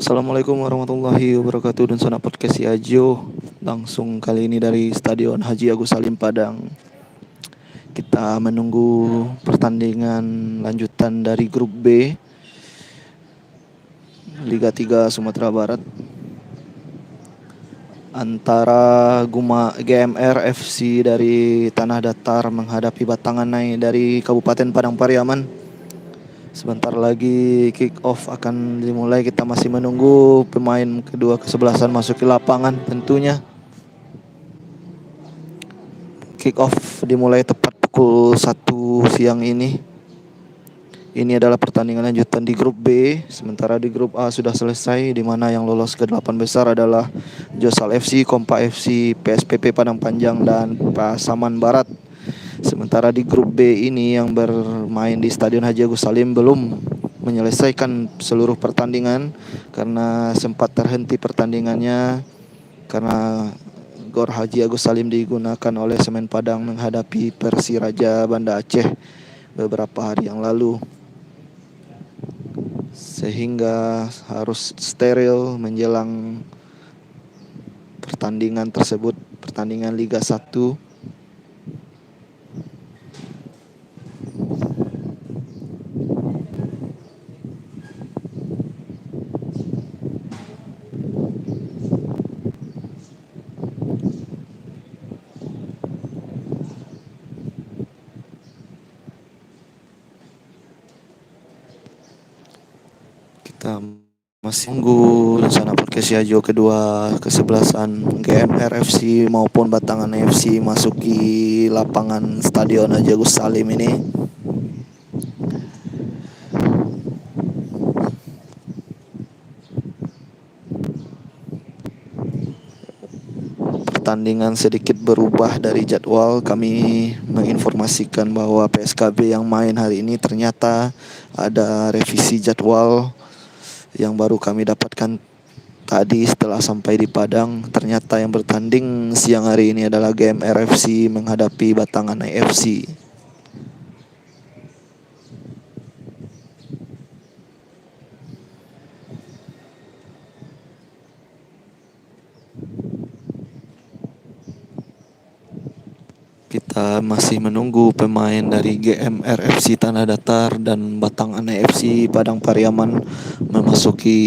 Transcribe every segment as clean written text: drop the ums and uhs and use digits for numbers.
Assalamualaikum warahmatullahi wabarakatuh dan sana podcast si Ajo. Langsung kali ini dari Stadion Haji Agus Salim Padang. Kita menunggu pertandingan lanjutan dari grup B Liga 3 Sumatera Barat antara GMR FC dari Tanah Datar menghadapi Batanganai dari Kabupaten Padang Pariaman. Sebentar lagi kick off akan dimulai. Kita masih menunggu pemain kedua kesebelasan masuk ke lapangan tentunya. Kick off dimulai tepat pukul 1 siang ini. Ini adalah pertandingan lanjutan di grup B. Sementara di grup A sudah selesai, di mana yang lolos ke 8 besar adalah Josal FC, Kompa FC, PSPP Padang Panjang, dan Pasaman Barat. Sementara di grup B ini yang bermain di Stadion Haji Agus Salim belum menyelesaikan seluruh pertandingan karena sempat terhenti pertandingannya karena Gor Haji Agus Salim digunakan oleh Semen Padang menghadapi Persiraja Banda Aceh beberapa hari yang lalu, sehingga harus steril menjelang pertandingan tersebut, pertandingan Liga 1. Kita masih tunggu rencana podcast Yajo kedua kesebelasan GMR FC maupun Batangan FC masuki lapangan Stadion Haji Agus Salim ini. Pertandingan sedikit berubah dari jadwal. Kami menginformasikan bahwa PSKB yang main hari ini ternyata ada revisi jadwal yang baru kami dapatkan tadi setelah sampai di Padang. Ternyata yang bertanding siang hari ini adalah GMR FC menghadapi Batangan FC. Kita masih menunggu pemain dari GMR FC Tanah Datar dan Batangan FC Padang Pariaman memasuki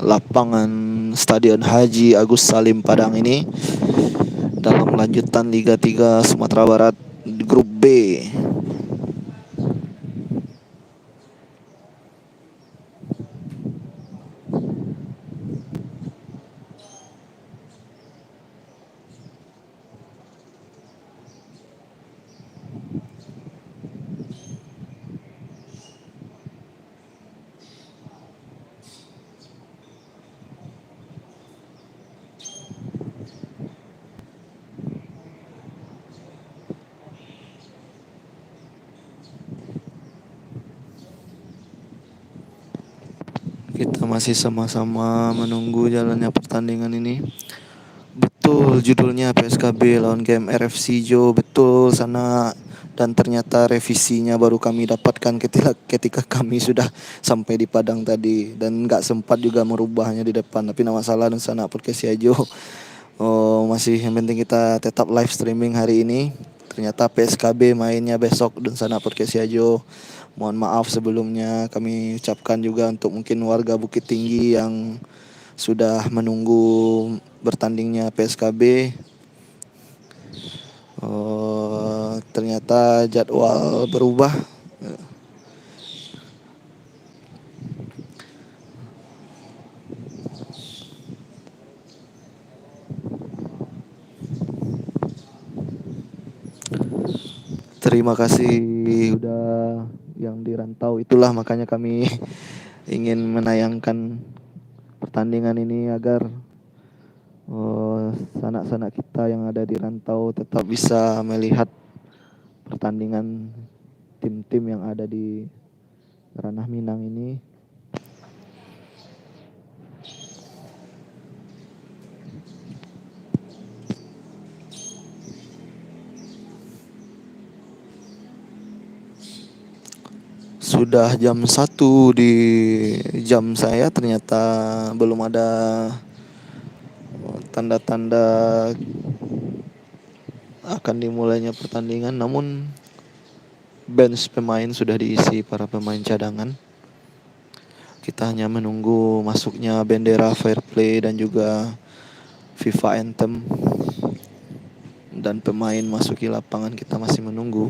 lapangan Stadion Haji Agus Salim Padang ini dalam lanjutan Liga 3 Sumatera Barat Grup B. Kita masih sama-sama menunggu jalannya pertandingan ini. Betul, judulnya PSKB lawan GMR FC Jo. Betul sana. Dan ternyata revisinya baru kami dapatkan ketika kami sudah sampai di Padang tadi. Dan gak sempat juga merubahnya di depan. Tapi nama masalah dan sana podcast ya Jo. Oh, masih yang penting kita tetap live streaming hari ini. Ternyata PSKB mainnya besok dan sana podcast ya Jo. Mohon maaf sebelumnya, kami ucapkan juga untuk mungkin warga Bukit Tinggi yang sudah menunggu bertandingnya PSKB. Ternyata jadwal berubah. Terima kasih udah yang dirantau, itulah makanya kami ingin menayangkan pertandingan ini agar sanak-sanak kita yang ada di rantau tetap bisa melihat pertandingan tim-tim yang ada di ranah Minang ini. Sudah jam 1 di jam saya, ternyata belum ada tanda-tanda akan dimulainya pertandingan. Namun bench pemain sudah diisi para pemain cadangan. Kita hanya menunggu masuknya bendera fair play dan juga FIFA Anthem, dan pemain masuki lapangan. Kita masih menunggu.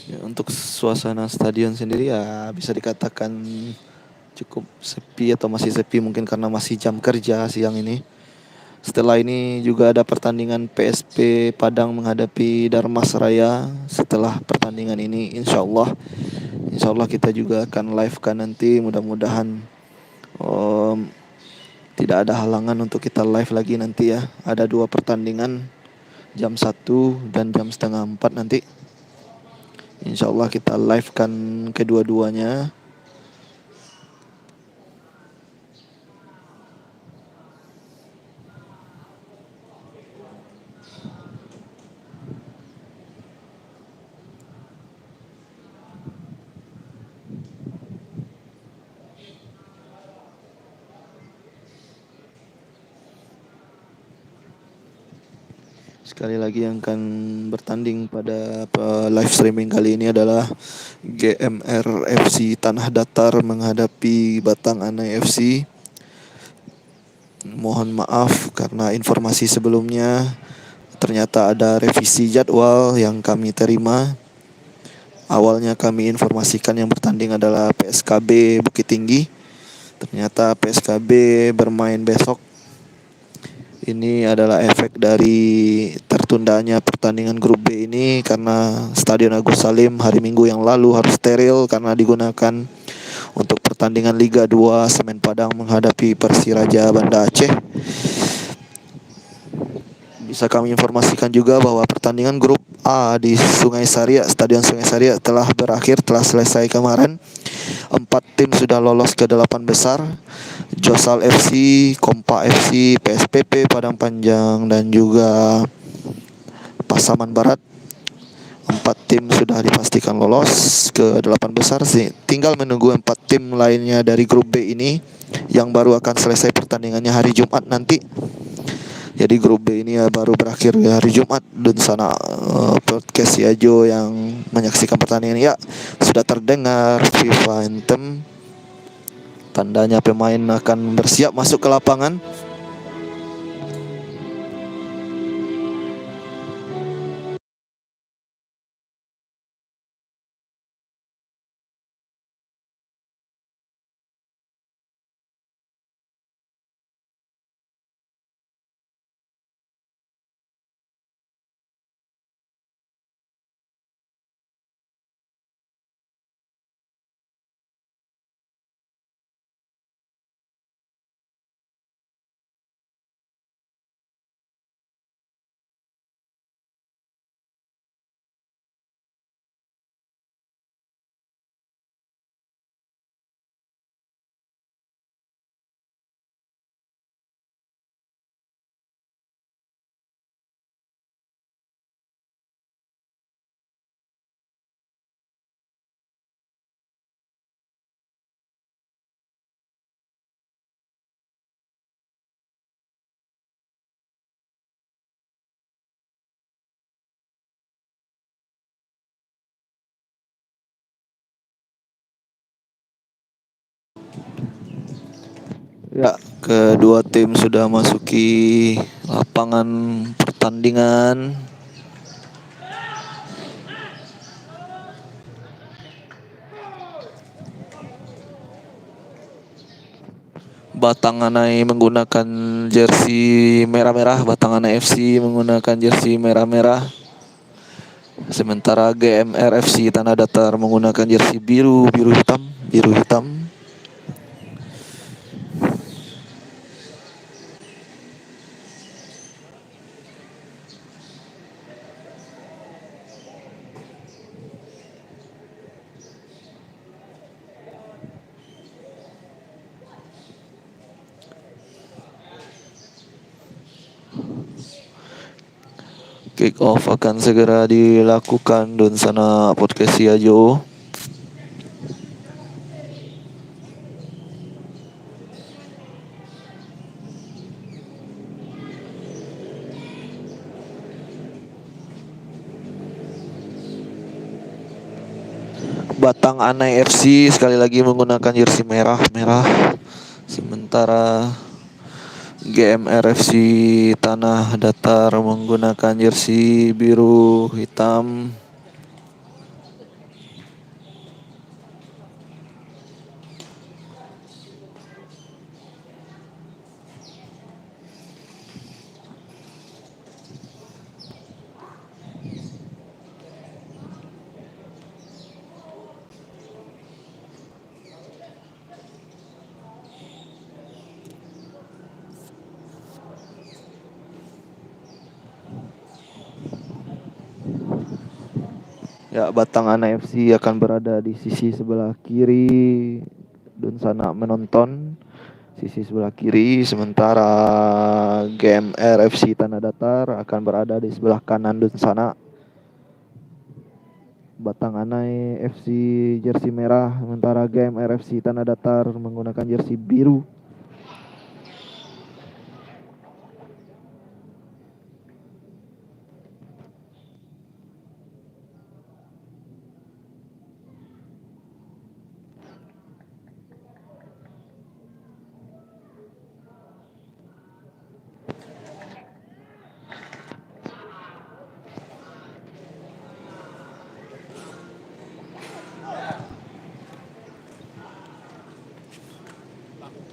Ya, untuk suasana stadion sendiri ya bisa dikatakan cukup sepi atau masih sepi, mungkin karena masih jam kerja siang ini. Setelah ini juga ada pertandingan PSP Padang menghadapi Darmas Raya. Setelah pertandingan ini insya Allah kita juga akan live kan nanti. Mudah-mudahan tidak ada halangan untuk kita live lagi nanti ya. Ada 2 pertandingan, jam 1 dan jam setengah 4 nanti. Insya Allah kita live kan kedua-duanya. Sekali lagi yang akan bertanding pada live streaming kali ini adalah GMR FC Tanah Datar menghadapi Batang Anai FC. Mohon maaf karena informasi sebelumnya ternyata ada revisi jadwal yang kami terima. Awalnya kami informasikan yang bertanding adalah PSKB Bukit Tinggi. Ternyata PSKB bermain besok. Ini adalah efek dari tertundanya pertandingan grup B ini karena Stadion Agus Salim hari Minggu yang lalu harus steril karena digunakan untuk pertandingan Liga 2 Semen Padang menghadapi Persiraja Banda Aceh. Bisa kami informasikan juga bahwa pertandingan grup A di Sungai Saria, Stadion Sungai Saria telah berakhir, telah selesai kemarin. 4 tim sudah lolos ke 8 besar. Josal FC, Kompa FC, PSPP Padang Panjang dan juga Pasaman Barat. 4 tim sudah dipastikan lolos ke 8 besar sih. Tinggal menunggu 4 tim lainnya dari grup B ini yang baru akan selesai pertandingannya hari Jumat nanti. Jadi grup B ini ya baru berakhir hari Jumat. Dan sana podcast Yajo yang menyaksikan pertandingan ya sudah terdengar FIFA Anthem. Tandanya pemain akan bersiap masuk ke lapangan. Ya, kedua tim sudah masuki lapangan pertandingan. Batanganai menggunakan jersey merah-merah, Batanganai FC menggunakan jersey merah-merah. Sementara GMR FC Tanah Datar menggunakan jersey biru hitam. Kick off akan segera dilakukan dan sana podcast Siajo. Batang Anai FC sekali lagi menggunakan jersey merah. Sementara GMR FC Tanah Datar menggunakan jersey biru hitam. Ya, Batang Ana FC akan berada di sisi sebelah kiri dan sana menonton sisi sebelah kiri, sementara GMR FC Tanah Datar akan berada di sebelah kanan dan sana. Batang Anai FC jersey merah, sementara GMR FC Tanah Datar menggunakan jersey biru.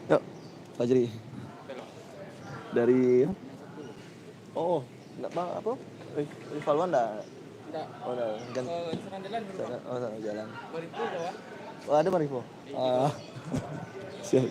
Yuk, Fajri. Dari enggak apa? Rival enggak? Enggak. Oh, enggak. Sana jalan. Maripo bawa. Oh, ada Maripo. Siap.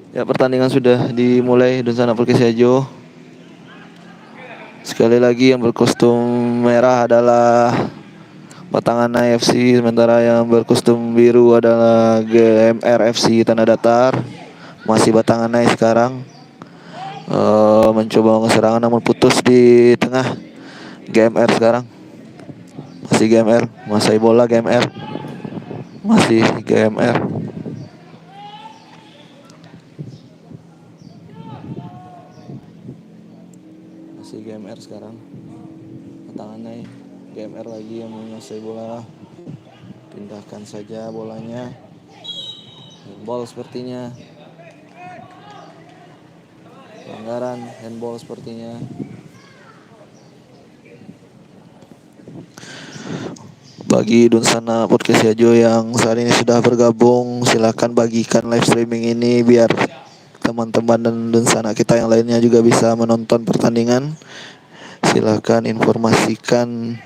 Ya, pertandingan sudah dimulai dan sana Perkisiajo. Sekali lagi yang berkostum merah adalah Batangan FC, sementara yang berkostum biru adalah GMR FC Tanah Datar. Masih Batangan sekarang mencoba serangan namun putus di tengah. GMR sekarang masih GMR, masih bola GMR, masih GMR. Masih GMR sekarang. Batangan GMR lagi yang menguasai bola. Pindahkan saja bolanya. Handball sepertinya. Pelanggaran handball sepertinya. Bagi Dunsana Podcast Yajo yang saat ini sudah bergabung, silakan bagikan live streaming ini biar teman-teman dan Dunsana kita yang lainnya juga bisa menonton pertandingan. Silakan informasikan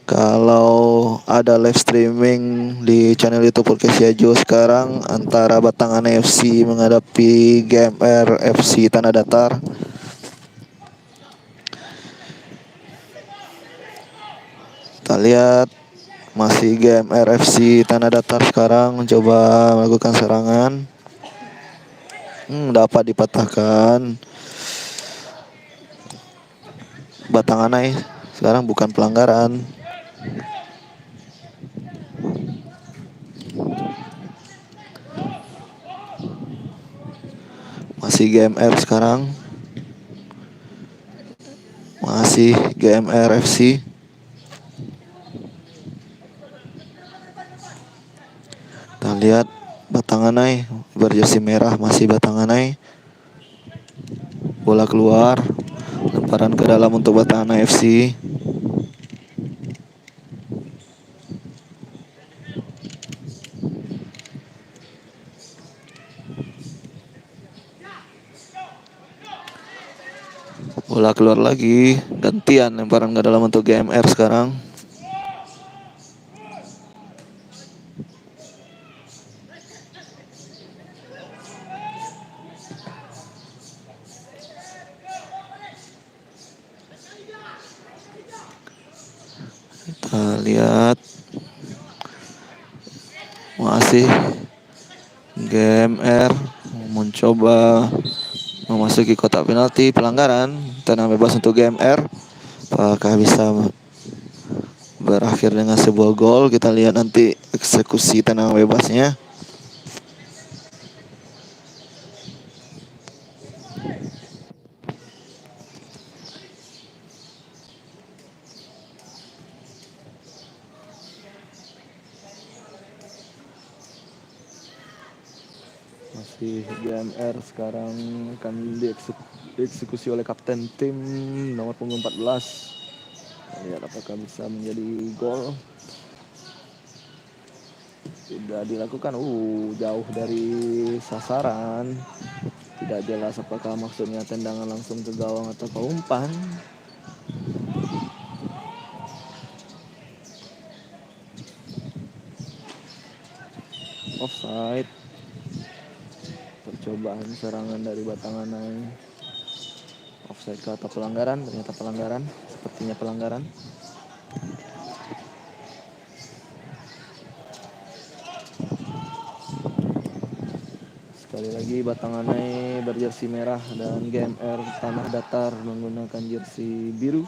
kalau ada live streaming di channel YouTube Podcast Yajo sekarang antara Batangan FC menghadapi GMR FC Tanah Datar. Kita lihat masih GMR FC Tanah Datar sekarang mencoba melakukan serangan. Dapat dipatahkan. Batangan sekarang bukan pelanggaran. Masih GMR sekarang. Masih GMR FC. Kita lihat Batangan berjersey merah, masih Batangan. Bola keluar. Lemparan ke dalam untuk Batangan FC. Bola keluar lagi. Gantian lemparan ke dalam untuk GMR sekarang. Kita lihat. Masih GMR mencoba memasuki kotak penalti. Pelanggaran. Tenang bebas untuk GMR. Apakah bisa berakhir dengan sebuah gol? Kita lihat nanti eksekusi tenang bebasnya. Masih GMR sekarang akan dieksekusi oleh kapten tim nomor punggung 14. Lihat apakah bisa menjadi gol. Sudah dilakukan jauh dari sasaran. Tidak jelas apakah maksudnya tendangan langsung ke gawang atau ke umpan. Offside. Percobaan serangan dari Batanganai. Offside ke atau pelanggaran? Ternyata pelanggaran. Sepertinya pelanggaran. Sekali lagi Batanganai berjersey merah dan GMR Tanah Datar menggunakan jersey biru.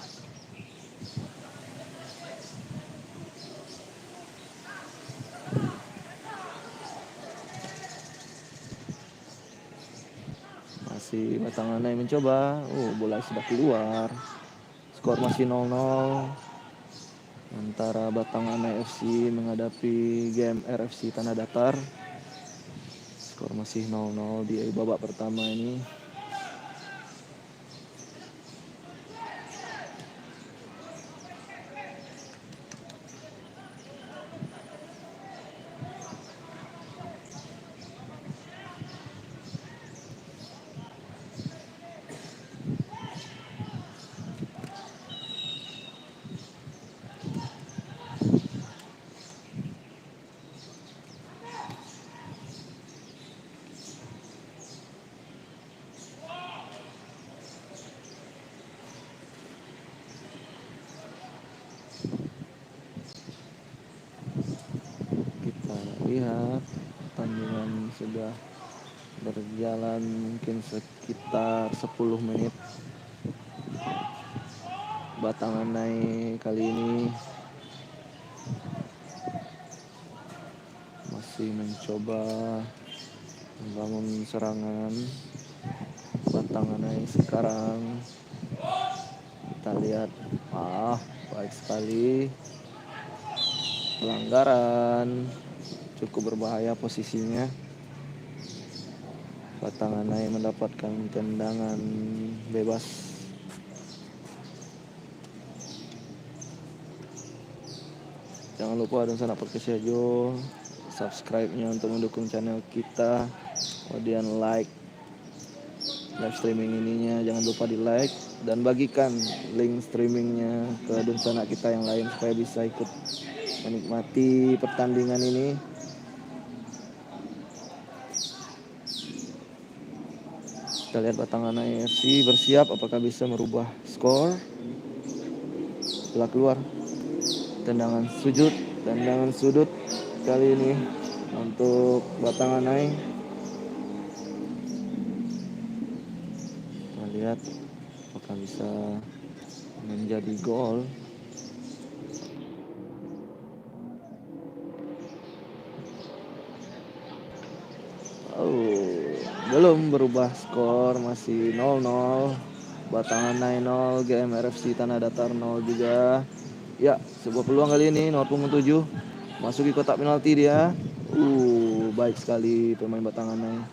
Masih Batanganai mencoba. Bola sudah keluar. Skor masih 0-0 antara Batanganai FC menghadapi GMR FC Tanah Datar. Skor masih 0-0 di babak pertama ini. Lihat pertandingan sudah berjalan mungkin sekitar 10 menit. Batanganai kali ini masih mencoba membangun serangan. Batanganai sekarang kita lihat baik sekali. Pelanggaran cukup berbahaya posisinya. Batanganai mendapatkan tendangan bebas. Jangan lupa dan sana podcast Sejo, subscribe-nya untuk mendukung channel kita. Kemudian like live streaming ininya, jangan lupa di like dan bagikan link streamingnya ke dunsana kita yang lain supaya bisa ikut menikmati pertandingan ini. Kita lihat Batanganai FC bersiap apakah bisa merubah skor. Bola keluar. Tendangan sudut kali ini untuk Batanganai. Kita lihat apakah bisa menjadi gol. Belum berubah skor, masih 0-0. Batanganai 0, GMR FC Tanah Datar 0 juga. Ya, sebuah peluang kali ini nomor punggung 7 masuki kotak penalti dia. Baik sekali pemain Batanganai.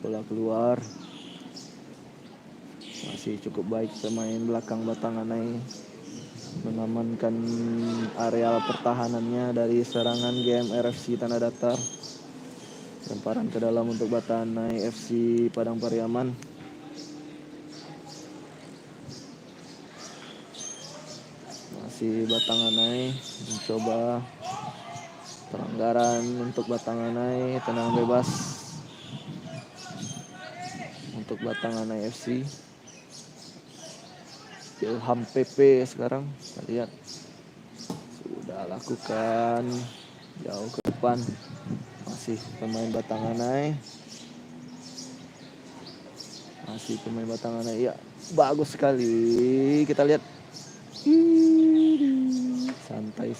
bola keluar. Masih cukup baik pemain belakang Batanganai mengamankan areal pertahanannya dari serangan GMR FC Tanah Datar. Lemparan ke dalam untuk Batanganai FC Padang Pariaman. Masih Batanganai mencoba pelanggaran untuk Batanganai, tendangan bebas untuk Batanganai FC. Ilham PP sekarang, kita lihat sudah lakukan jauh ke depan. Masih pemain Batanganai. Ya, bagus sekali. Kita lihat. Santai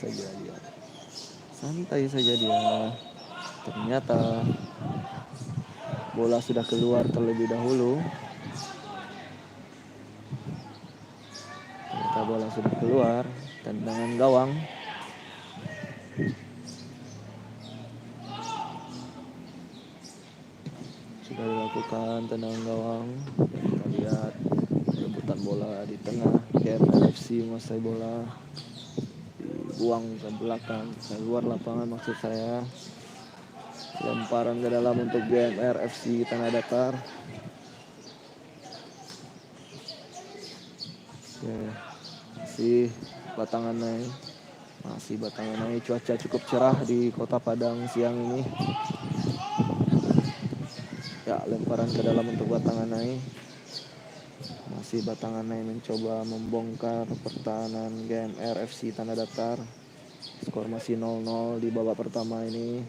saja dia. Ternyata bola sudah keluar terlebih dahulu. Tendangan gawang. Sudah dilakukan tendangan gawang. Kita lihat rebutan bola di tengah. GMR FC menguasai bola, dibuang ke belakang, ke luar lapangan maksud saya. Lemparan ke dalam untuk GMR FC Tanah Datar. Masih Batanganai. Cuaca cukup cerah di Kota Padang siang ini. Ya, lemparan ke dalam untuk Batanganai. Masih Batanganai mencoba membongkar pertahanan GMR FC Tanah Datar. Skor masih 0-0 di babak pertama ini.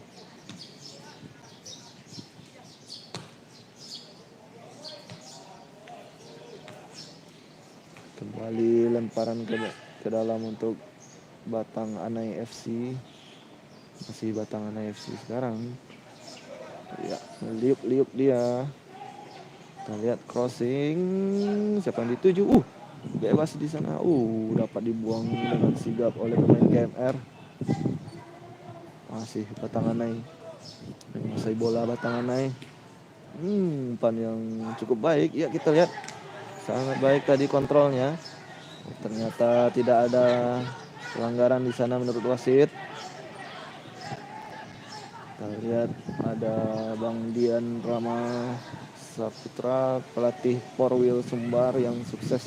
Kembali lemparan ke dalam untuk Batanganai FC. Masih Batanganai FC sekarang. Ya, liuk dia. Kita lihat crossing. Siapa yang dituju? Bebas di sana. Dapat dibuang dengan sigap oleh pemain GMR. Masih Batanganai menguasai bola Batanganai. Umpan yang cukup baik. Ya, kita lihat sangat baik tadi kontrolnya. Ternyata tidak ada pelanggaran di sana menurut wasit. Kita lihat ada Bang Dian Rama Saputra, pelatih Porwil Sumbar yang sukses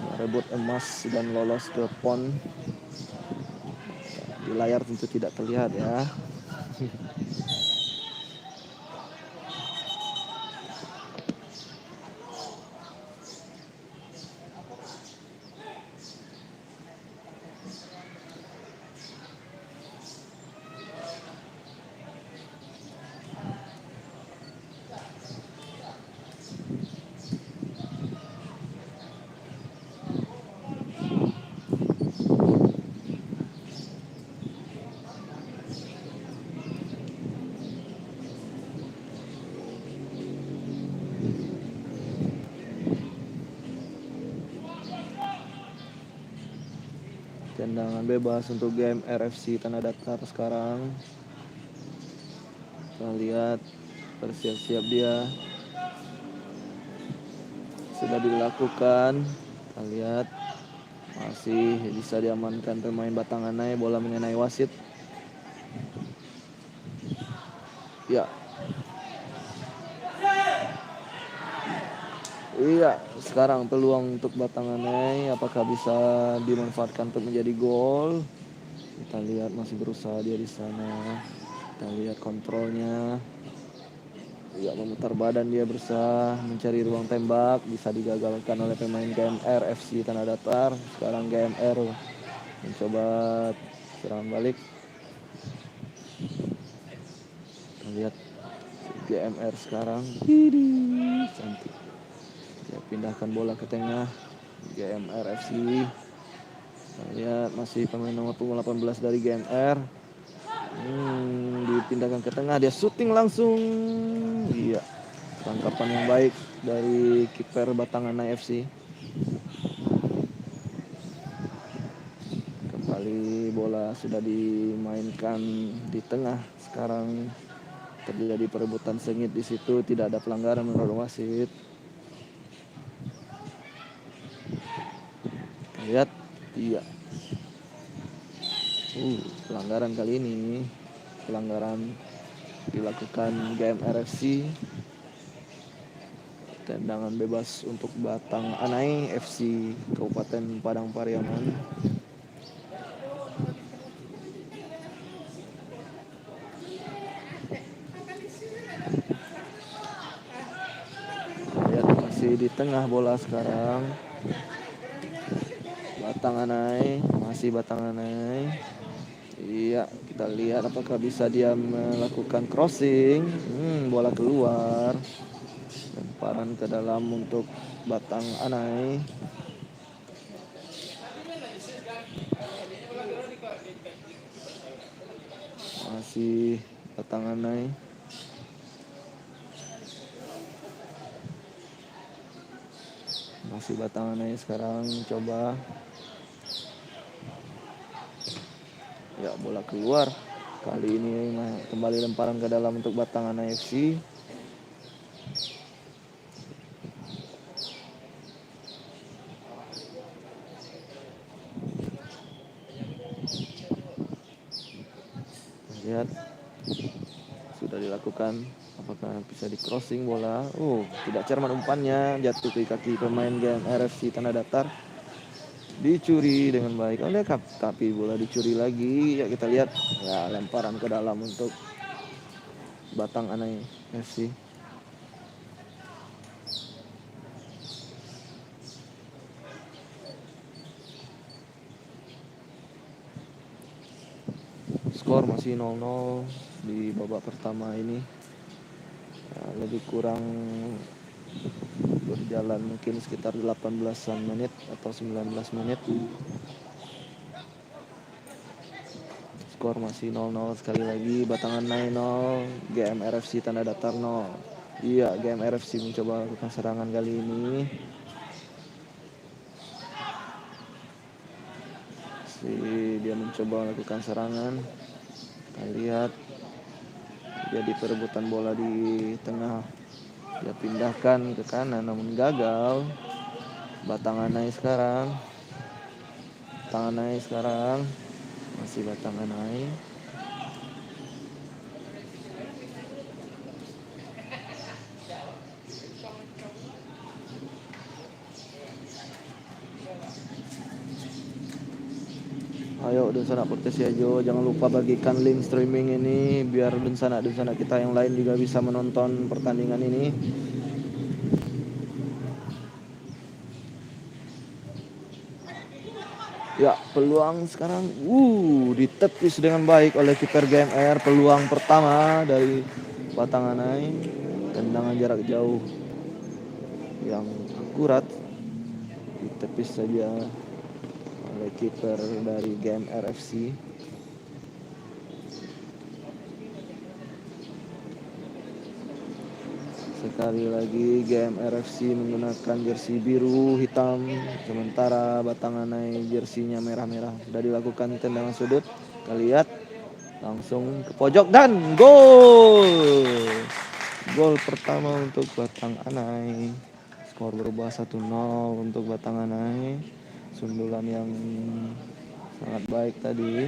merebut emas dan lolos ke PON. Di layar tentu tidak terlihat ya. Tendangan bebas untuk GMR FC Tanah Datar sekarang. Kita lihat bersiap-siap dia. Sudah dilakukan. Kita lihat masih bisa diamankan pemain Batanganai. Bola mengenai wasit. Ya. Iya, sekarang peluang untuk Batanganai apakah bisa dimanfaatkan untuk menjadi gol? Kita lihat masih berusaha dia di sana. Kita lihat kontrolnya. Ya, memutar badan dia berusaha mencari ruang tembak, bisa digagalkan oleh pemain GMR FC Tanah Datar. Sekarang GMR mencoba serangan balik. Kita lihat GMR sekarang. Cantik. Dia pindahkan bola ke tengah. GMR FC. Kita lihat masih pemain nomor punggung 18 dari GMR. Dipindahkan ke tengah, dia syuting langsung. Iya, tangkapan yang baik dari kiper Batanganai FC. Kembali bola sudah dimainkan di tengah sekarang. terjadi perebutan sengit di situ, tidak ada pelanggaran menurut wasit. Lihat, iya. Pelanggaran kali ini, pelanggaran dilakukan GMRFC. Tendangan bebas untuk Batang Anai FC Kabupaten Padang Pariaman. Lihat, masih di tengah bola sekarang. Batang Anai, masih Batang Anai. Iya, kita lihat apakah bisa dia melakukan crossing. Bola keluar. Lemparan ke dalam untuk Batang Anai. Masih Batang Anai. Masih Batang Anai sekarang coba. Ya, bola keluar. Kali ini kembali lemparan ke dalam untuk Batang Anai FC. Lihat, sudah dilakukan. Apakah bisa di crossing bola? Tidak cermat umpannya, jatuh ke kaki pemain GMRFC Tanah Datar. Dicuri dengan baik oleh tapi bola dicuri lagi. Ya, kita lihat. Ya, lemparan ke dalam untuk Batang Anai FC. Skor masih 0-0 di babak pertama ini. Ya, lebih kurang berjalan mungkin sekitar 18 menit atau 19 menit. Skor masih 0-0 sekali lagi. Batang Anai 0, GMRFC Tanah Datar 0. Iya, GMRFC mencoba lakukan serangan kali ini. Dia mencoba melakukan serangan. Kita lihat, jadi perebutan bola di tengah. Dia pindahkan ke kanan namun gagal. Batang Anai sekarang. Masih Batang Anai. Ayo Dunsana Podcast ya Jo, jangan lupa bagikan link streaming ini biar Dunsana kita yang lain juga bisa menonton pertandingan ini. Ya, peluang sekarang ditepis dengan baik oleh kiper GMR. Peluang pertama dari Batang Anai, tendangan jarak jauh yang akurat, ditepis saja oleh kiper dari GMR FC. Sekali lagi GMR FC menggunakan jersey biru hitam, sementara Batang Anai jersinya merah-merah. Sudah dilakukan tendangan sudut. Kita lihat, langsung ke pojok dan gol. Gol pertama untuk Batang Anai. Skor berubah 1-0 untuk Batang Anai. Sundulan yang sangat baik tadi.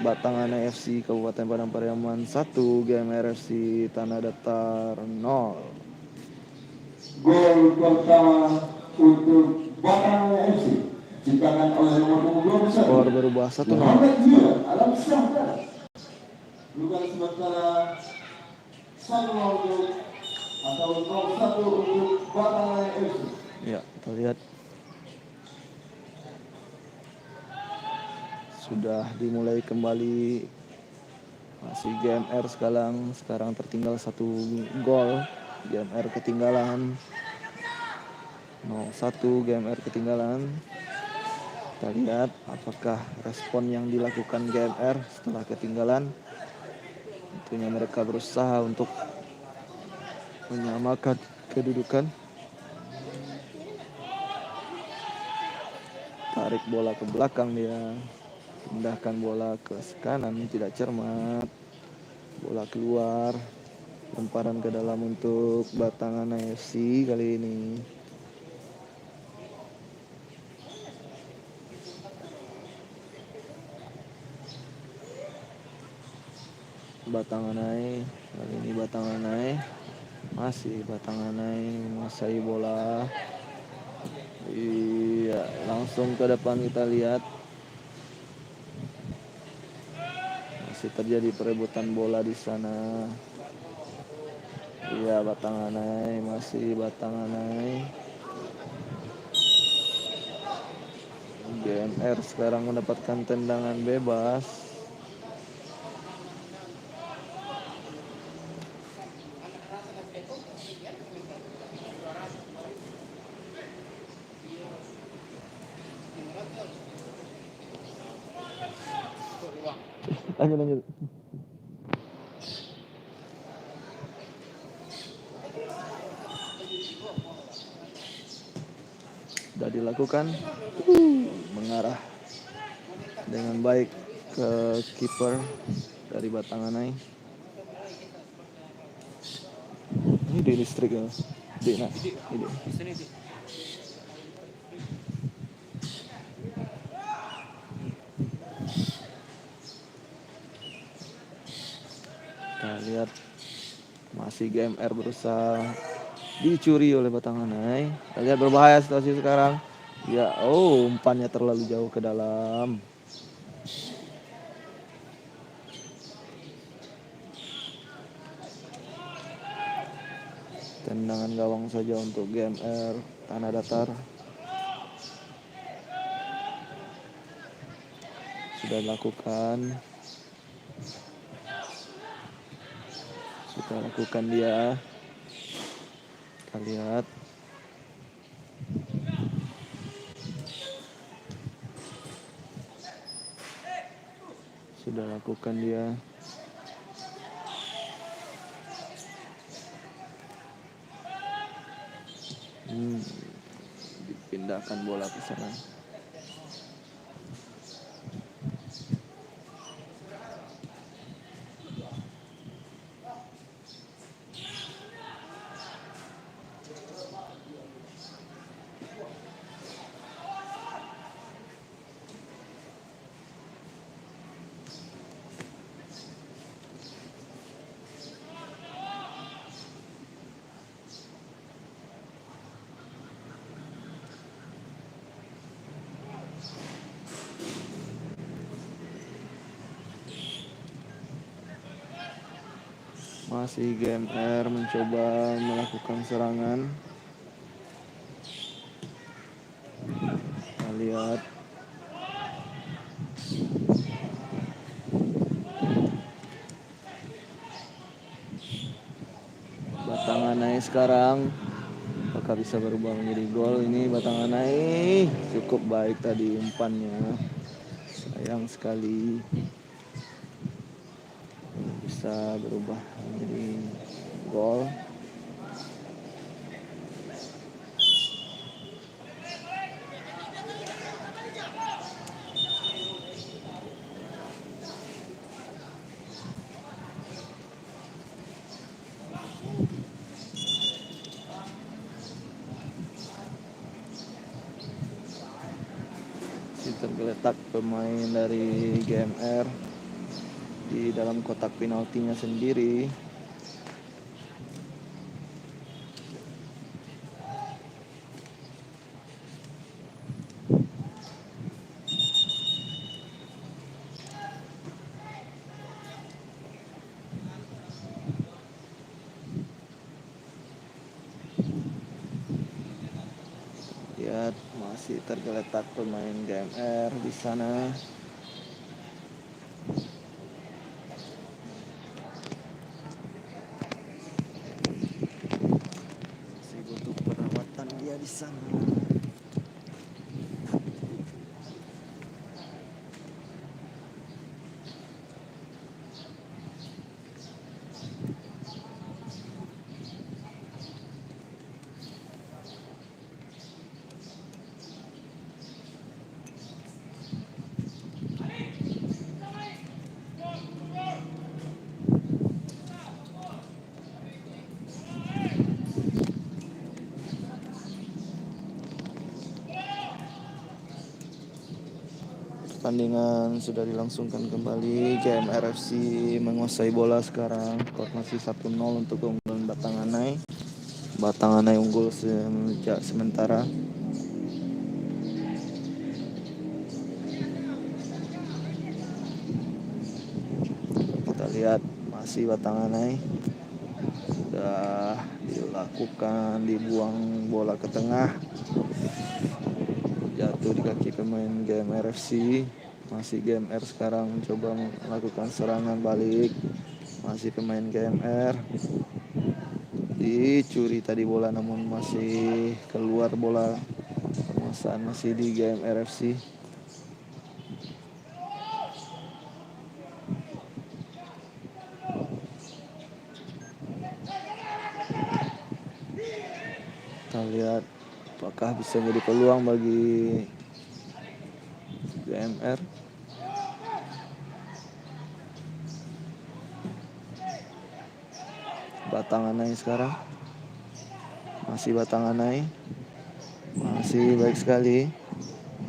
Batang Anai FC Kabupaten Padang Pariaman 1, GMR FC Tanah Datar 0. Gol pertama untuk Batang Anai FC diciptakan oleh nomor 21. Skor berubah 1-0. Alam Syahdan. Bukan sementara 1-0 untuk atau 0-1 untuk Batang Anai FC. Ya, kita lihat. Sudah dimulai kembali. Masih GMR sekarang tertinggal 1 gol. GMR ketinggalan 0-1, GMR ketinggalan. Kita lihat apakah respon yang dilakukan GMR setelah ketinggalan. Tentunya mereka berusaha untuk menyamakan kedudukan. Tarik bola ke belakang dia. Pindahkan bola ke kanan, tidak cermat. Bola keluar. Lemparan ke dalam untuk Batangan AFC kali ini. Batanganai, kali ini Batanganai, masih Batanganai menguasai bola. Iya, langsung ke depan kita lihat. Masih terjadi perebutan bola di sana. Iya, Batanganai, masih Batanganai. GMR sekarang mendapatkan tendangan bebas. Lanjut. Sudah dilakukan, mengarah dengan baik ke kiper dari Batanganai. Ini di listrik ya, ini. Kita lihat masih GMR berusaha dicuri oleh Batanganai. Kita lihat berbahaya situasi sekarang. Ya, umpannya terlalu jauh ke dalam. Tendangan gawang saja untuk GMR Tanah Datar. Sudah dilakukan. Dia. Kita lihat. Sudah lakukan dia. Dipindahkan bola ke sana. Masih GMR mencoba melakukan serangan. Kita lihat. Batanganai sekarang. Apakah bisa berubah menjadi gol? Ini Batanganai cukup baik tadi umpannya. Sayang sekali. Bisa berubah menjadi gol. Tergeletak pemain dari GMR di dalam kotak penaltinya sendiri. Lihat, masih tergeletak pemain GMR di sana. Masih butuh perawatan dia di sana. Pertandingan sudah dilangsungkan kembali. GMR FC menguasai bola sekarang. Skor masih 1-0 untuk keunggulan Batanganai. Batanganai unggul sejak sementara. Kita lihat masih Batanganai. Sudah dilakukan, dibuang bola ke tengah. Jatuh di kaki pemain GMR FC. Masih GMR sekarang mencoba melakukan serangan balik. Masih pemain GMR. Dicuri tadi bola namun masih keluar bola. Penguasaan masih di GMR FC. Kita lihat apakah bisa jadi peluang bagi GMR. Batanganai sekarang. Masih Batanganai. Masih baik sekali.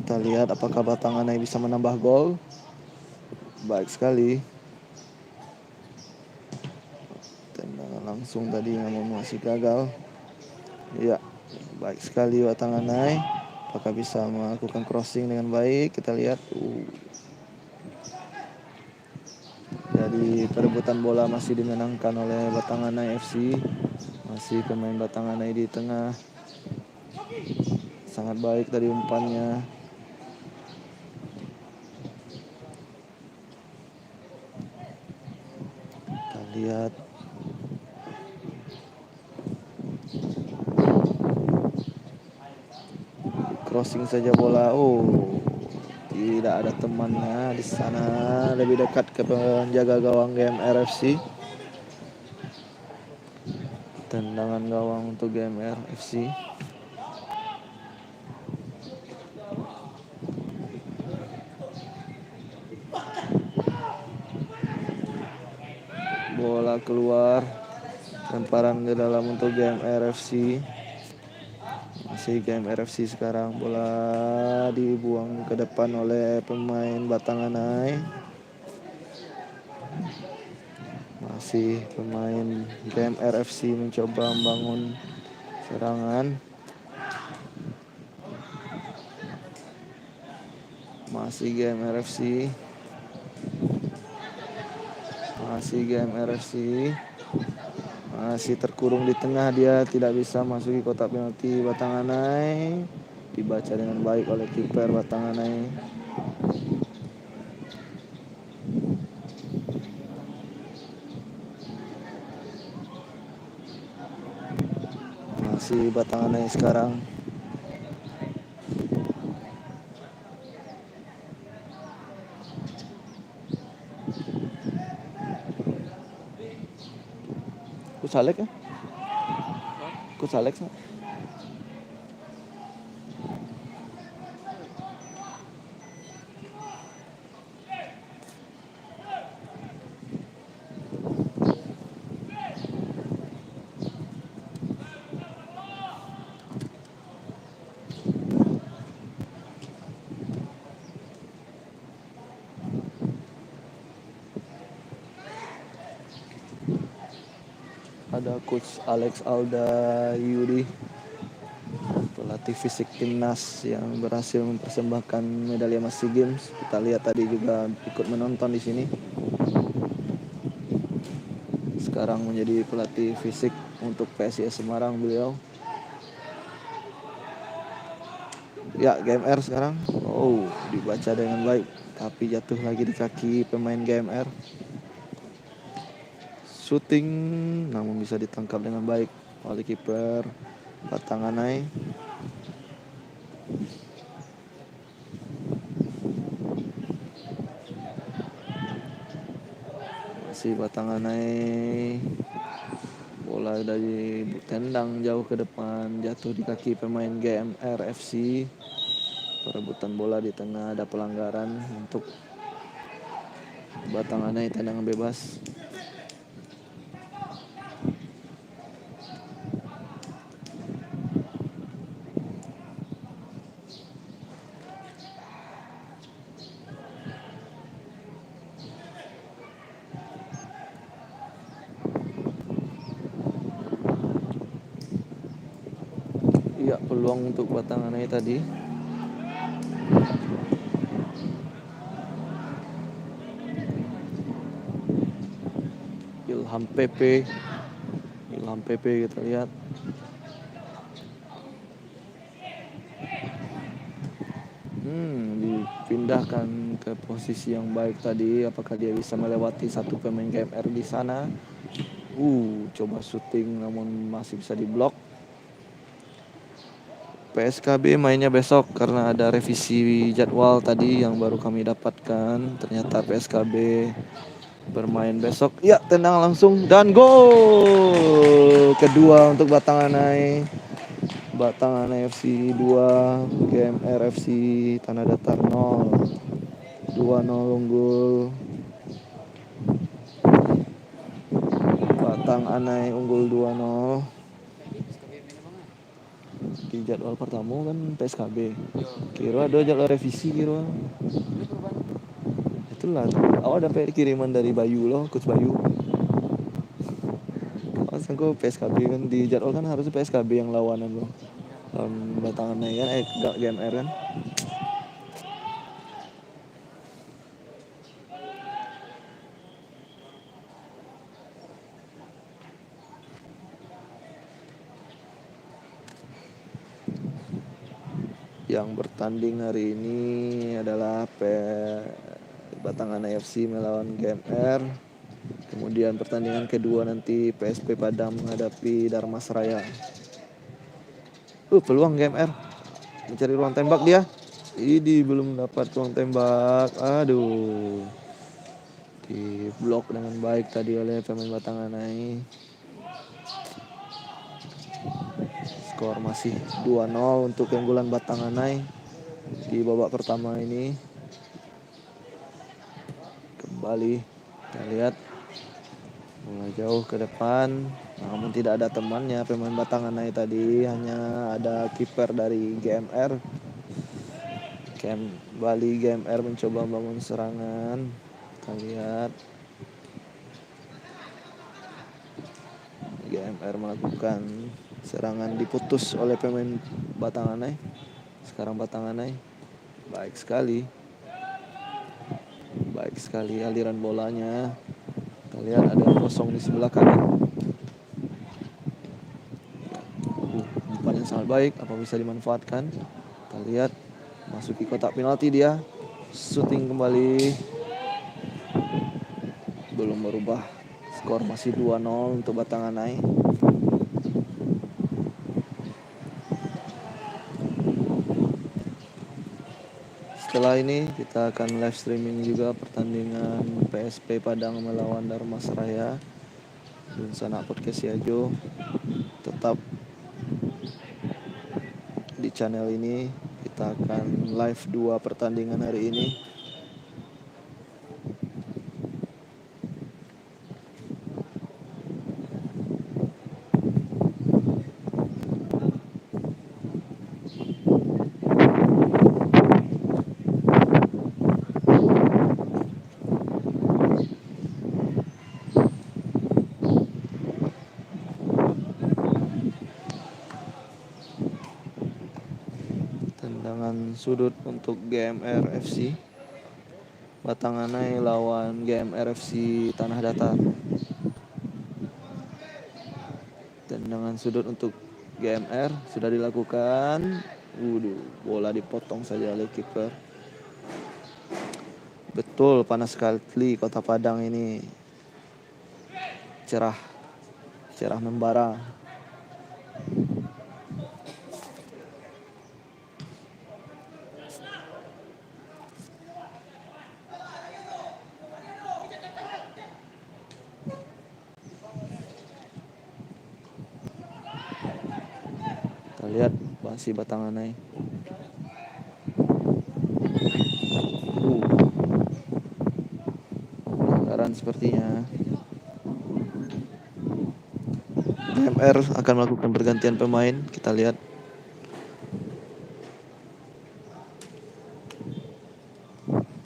Kita lihat apakah Batanganai bisa menambah gol. Baik sekali. Tendangan langsung tadi namun masih gagal. Ya, baik sekali Batanganai. Apakah bisa melakukan crossing dengan baik? Kita lihat. Jadi perebutan bola masih dimenangkan oleh Batanganai FC. Masih pemain Batanganai di tengah. Sangat baik tadi umpannya. Kita lihat. Crossing saja bola. Tidak ada temannya di sana. Lebih dekat ke penjaga gawang GMR FC. Tendangan gawang untuk GMR FC. Bola keluar. Lemparan ke dalam untuk GMR FC. Masih GMR FC sekarang. Bola dibuang ke depan oleh pemain Batanganai. Masih pemain GMR FC mencoba membangun serangan. Masih GMR FC. Masih GMR FC. Masih terkurung di tengah, dia tidak bisa masuki kotak penalti Batanganai. Dibaca dengan baik oleh kiper Batanganai. Masih Batanganai sekarang. Kusalek ya? Kusalek sih. Ada coach Alex Alda Yuri, pelatih fisik timnas yang berhasil mempersembahkan medali emas SEA Games. Kita lihat tadi juga ikut menonton di sini. Sekarang menjadi pelatih fisik untuk PSIS Semarang beliau. Ya, GMR sekarang. Dibaca dengan baik, tapi jatuh lagi di kaki pemain GMR. Shooting namun bisa ditangkap dengan baik oleh kiper Batanganai. Masih Batanganai. Bola dari tendang jauh ke depan, jatuh di kaki pemain GMR FC. Perebutan bola di tengah, ada pelanggaran untuk Batanganai, tendangan bebas. Ya, peluang untuk Batanganai tadi. Ilham PP kita lihat. Dipindahkan ke posisi yang baik tadi. Apakah dia bisa melewati satu pemain GMR di sana? Coba syuting namun masih bisa diblok. PSKB mainnya besok karena ada revisi jadwal tadi yang baru kami dapatkan. Ternyata PSKB bermain besok. Ya, tendang langsung dan gol kedua untuk Batanganai. Batanganai FC 2, GMR FC Tanah Datar 0. 2-0 unggul. Batanganai unggul 2-0. Di jadwal pertama kan PSKB. Kira ada jadwal revisi kira. Itulah. Awal dapat kiriman dari Bayu loh, Coach Bayu. Aku PSKB kan di jadwal kan harusnya PSKB yang lawanan loh. Batanganai kan GMR kan. Yang bertanding hari ini adalah Batanganai FC melawan GMR. Kemudian pertandingan kedua nanti PSP Padang menghadapi Darmasraya. Peluang GMR mencari ruang tembak dia. Ini belum dapat ruang tembak. Aduh. Diblok dengan baik tadi oleh pemain Batanganai. Skor masih 2-0 untuk keunggulan Batanganai di babak pertama ini. Kembali kita lihat mulai jauh ke depan, namun tidak ada temannya pemain Batanganai tadi, hanya ada kiper dari GMR. Kembali GMR mencoba membangun serangan. Kita lihat GMR melakukan serangan, diputus oleh pemain Batanganai. Sekarang Batanganai baik sekali aliran bolanya. Kita lihat ada kosong di sebelah kanan. Umpan yang sangat baik, apa bisa dimanfaatkan? Kita lihat masuki kotak penalti dia. Shooting kembali. Belum berubah. Skor masih 2-0 untuk Batanganai. Setelah ini kita akan live streaming juga pertandingan PSP Padang melawan Darmasraya. Dan Sanak Podcast Siajo tetap di channel ini. Kita akan live 2 pertandingan hari ini. Tendangan sudut untuk GMR FC. Batanganai lawan GMR FC Tanah Datar. Tendangan sudut untuk GMR sudah dilakukan. Bola dipotong saja oleh kiper. Betul, panas sekali Kota Padang ini. Cerah membara. Kita lihat masih Batanganai. Pelanggaran sepertinya. GMR akan melakukan pergantian pemain. Kita lihat.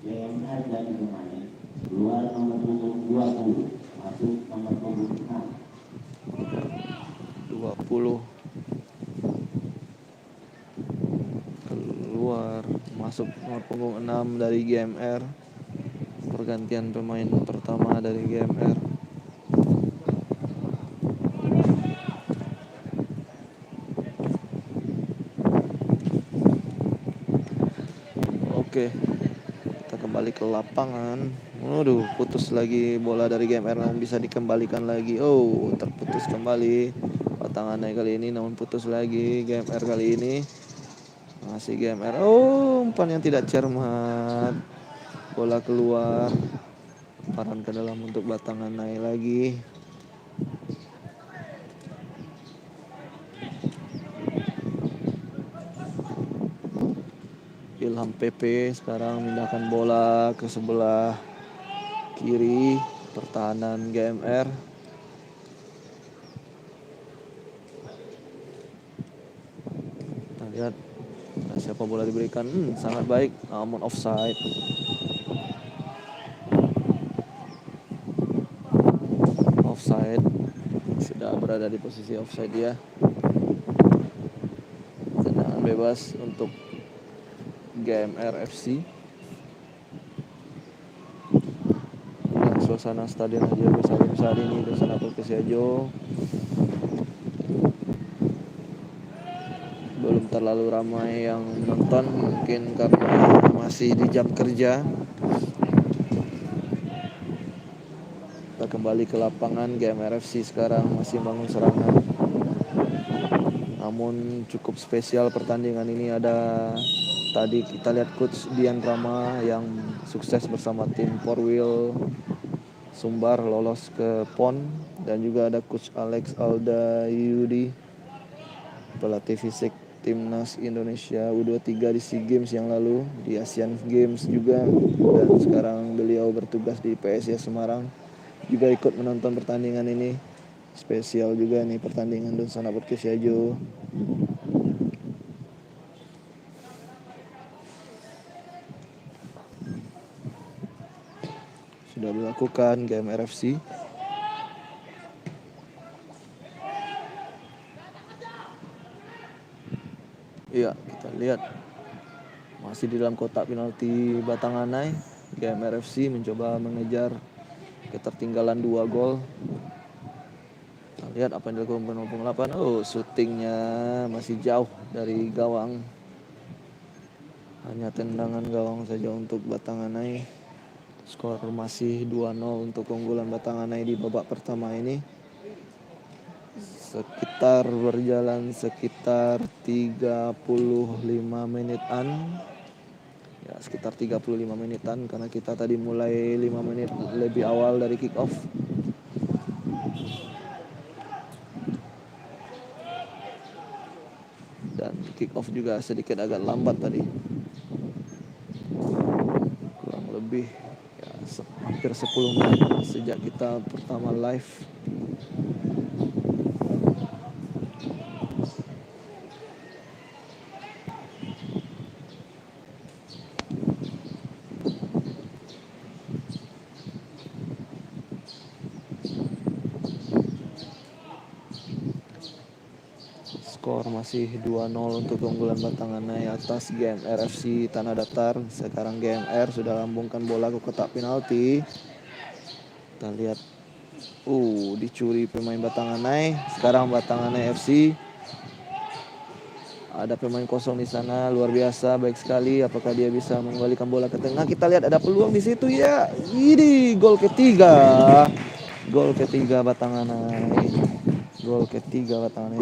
GMR dari pemain keluar nomor punggung 20, masuk nomor punggung 6. 20. masuk nomor punggung 6 dari GMR. Pergantian pemain pertama dari GMR. Oke, kita kembali ke lapangan. Waduh, putus lagi bola dari GMR, namun bisa dikembalikan lagi. Oh, terputus kembali batangannya kali ini, namun putus lagi GMR kali ini. Masih GMR. Oh, umpan yang tidak cermat. Bola keluar. Paran ke dalam untuk batangan naik lagi. Ilham PP sekarang memindahkan bola ke sebelah kiri pertahanan GMR. Kita lihat siapa bola diberikan. Sangat baik, namun offside. Offside. Sudah berada di posisi offside dia. Tendangan bebas untuk GMR FC. Dan suasana stadion Haji Salim saat ini di sana Perkesiajo belum terlalu ramai yang menonton, mungkin karena masih di jam kerja. Kita kembali ke lapangan. GMR FC sekarang masih bangun serangan, namun cukup spesial pertandingan ini. Ada tadi kita lihat Coach Dian Rama yang sukses bersama tim Porwil Sumbar lolos ke PON, dan juga ada Coach Alex Aldayudi, pelatih fisik timnas Indonesia U23 di SEA Games yang lalu, di Asian Games juga, dan sekarang beliau bertugas di PSIS Semarang, juga ikut menonton pertandingan ini. Spesial juga nih pertandingan Dunsana Perkesiajo. Sudah dilakukan GMR FC. Iya, kita lihat masih di dalam kotak penalti Batanganai. GMR FC mencoba mengejar ketertinggalan 2 gol. Kita lihat apa yang dilakukan pemain 8. Oh, syutingnya masih jauh dari gawang. Hanya tendangan gawang saja untuk Batanganai. Skor masih 2-0 untuk keunggulan Batanganai di babak pertama ini. Berjalan sekitar 35 menitan. Ya, sekitar 35 menitan karena kita tadi mulai 5 menit lebih awal dari kick off. Dan kick off juga sedikit agak lambat tadi. Kurang lebih ya, hampir 10 menit sejak kita pertama live. Skor masih 2-0 untuk keunggulan Batanganai atas GMR FC Tanah Datar. Sekarang GMR sudah lambungkan bola ke kotak penalti. Kita lihat, dicuri pemain Batanganai. Sekarang Batanganai FC ada pemain kosong di sana, luar biasa, baik sekali. Apakah dia bisa mengembalikan bola ke tengah? Kita lihat ada peluang di situ ya. Ini gol ketiga. Gol ketiga Batanganai. Gol ketiga Batanganai.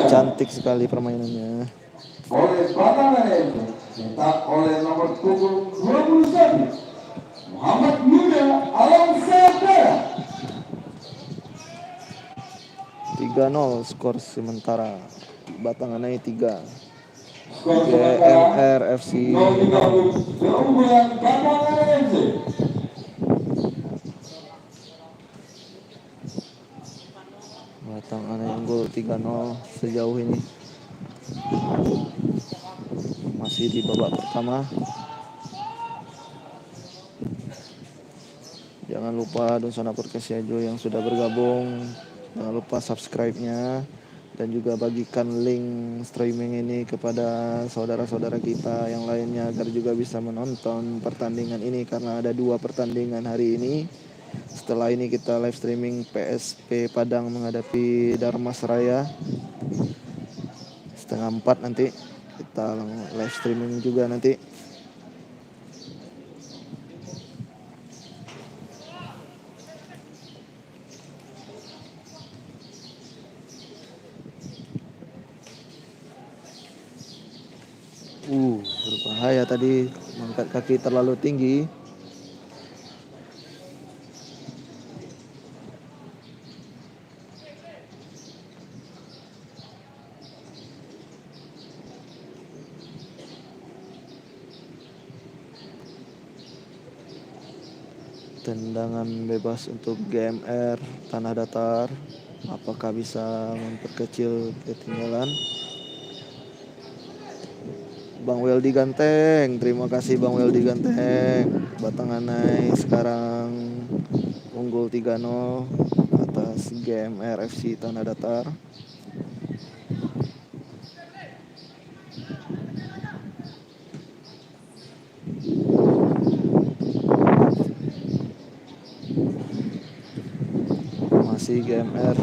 Cantik sekali permainannya. Oleh Batanganai cetak oleh nomor punggung 21 Muhammad Yuda Alamsyah. 3-0 skor sementara. Batanganai 3. GMR FC 0. Keunggulan Batanganai FC. Batanganai unggul 3-0 sejauh ini. Masih di babak pertama. Jangan lupa Dunsana Perkesiajo yang sudah bergabung, jangan lupa subscribe-nya, dan juga bagikan link streaming ini kepada saudara-saudara kita yang lainnya agar juga bisa menonton pertandingan ini, karena ada 2 pertandingan hari ini. Setelah ini kita live streaming PSP Padang menghadapi Dharmasraya setengah 4 nanti. Kita live streaming juga nanti. Berbahaya tadi, mengangkat kaki terlalu tinggi. Tendangan bebas untuk GMR Tanah Datar. Apakah bisa memperkecil ketinggalan? Bang Weldi Ganteng, terima kasih Bang Weldi Ganteng. Batanganai sekarang unggul 3-0 atas GMR FC Tanah Datar. Masih GMR.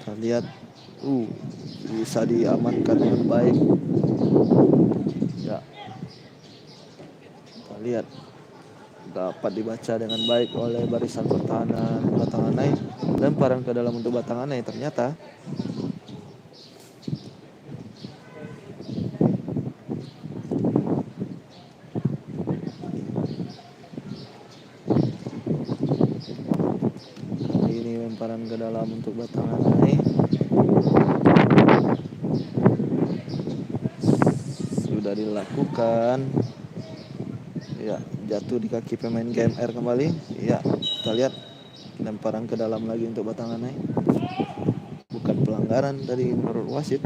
Kita lihat bisa diamankan dengan baik. Ya. Kita lihat dapat dibaca dengan baik oleh barisan pertahanan Batanganai. Lemparan ke dalam untuk Batanganai ternyata. Ini lemparan ke dalam untuk Batanganai. Sudah dilakukan. Ya, jatuh di kaki pemain GMR kembali. Ya, kita lihat lemparan ke dalam lagi untuk Batanganai. Bukan pelanggaran tadi menurut wasit.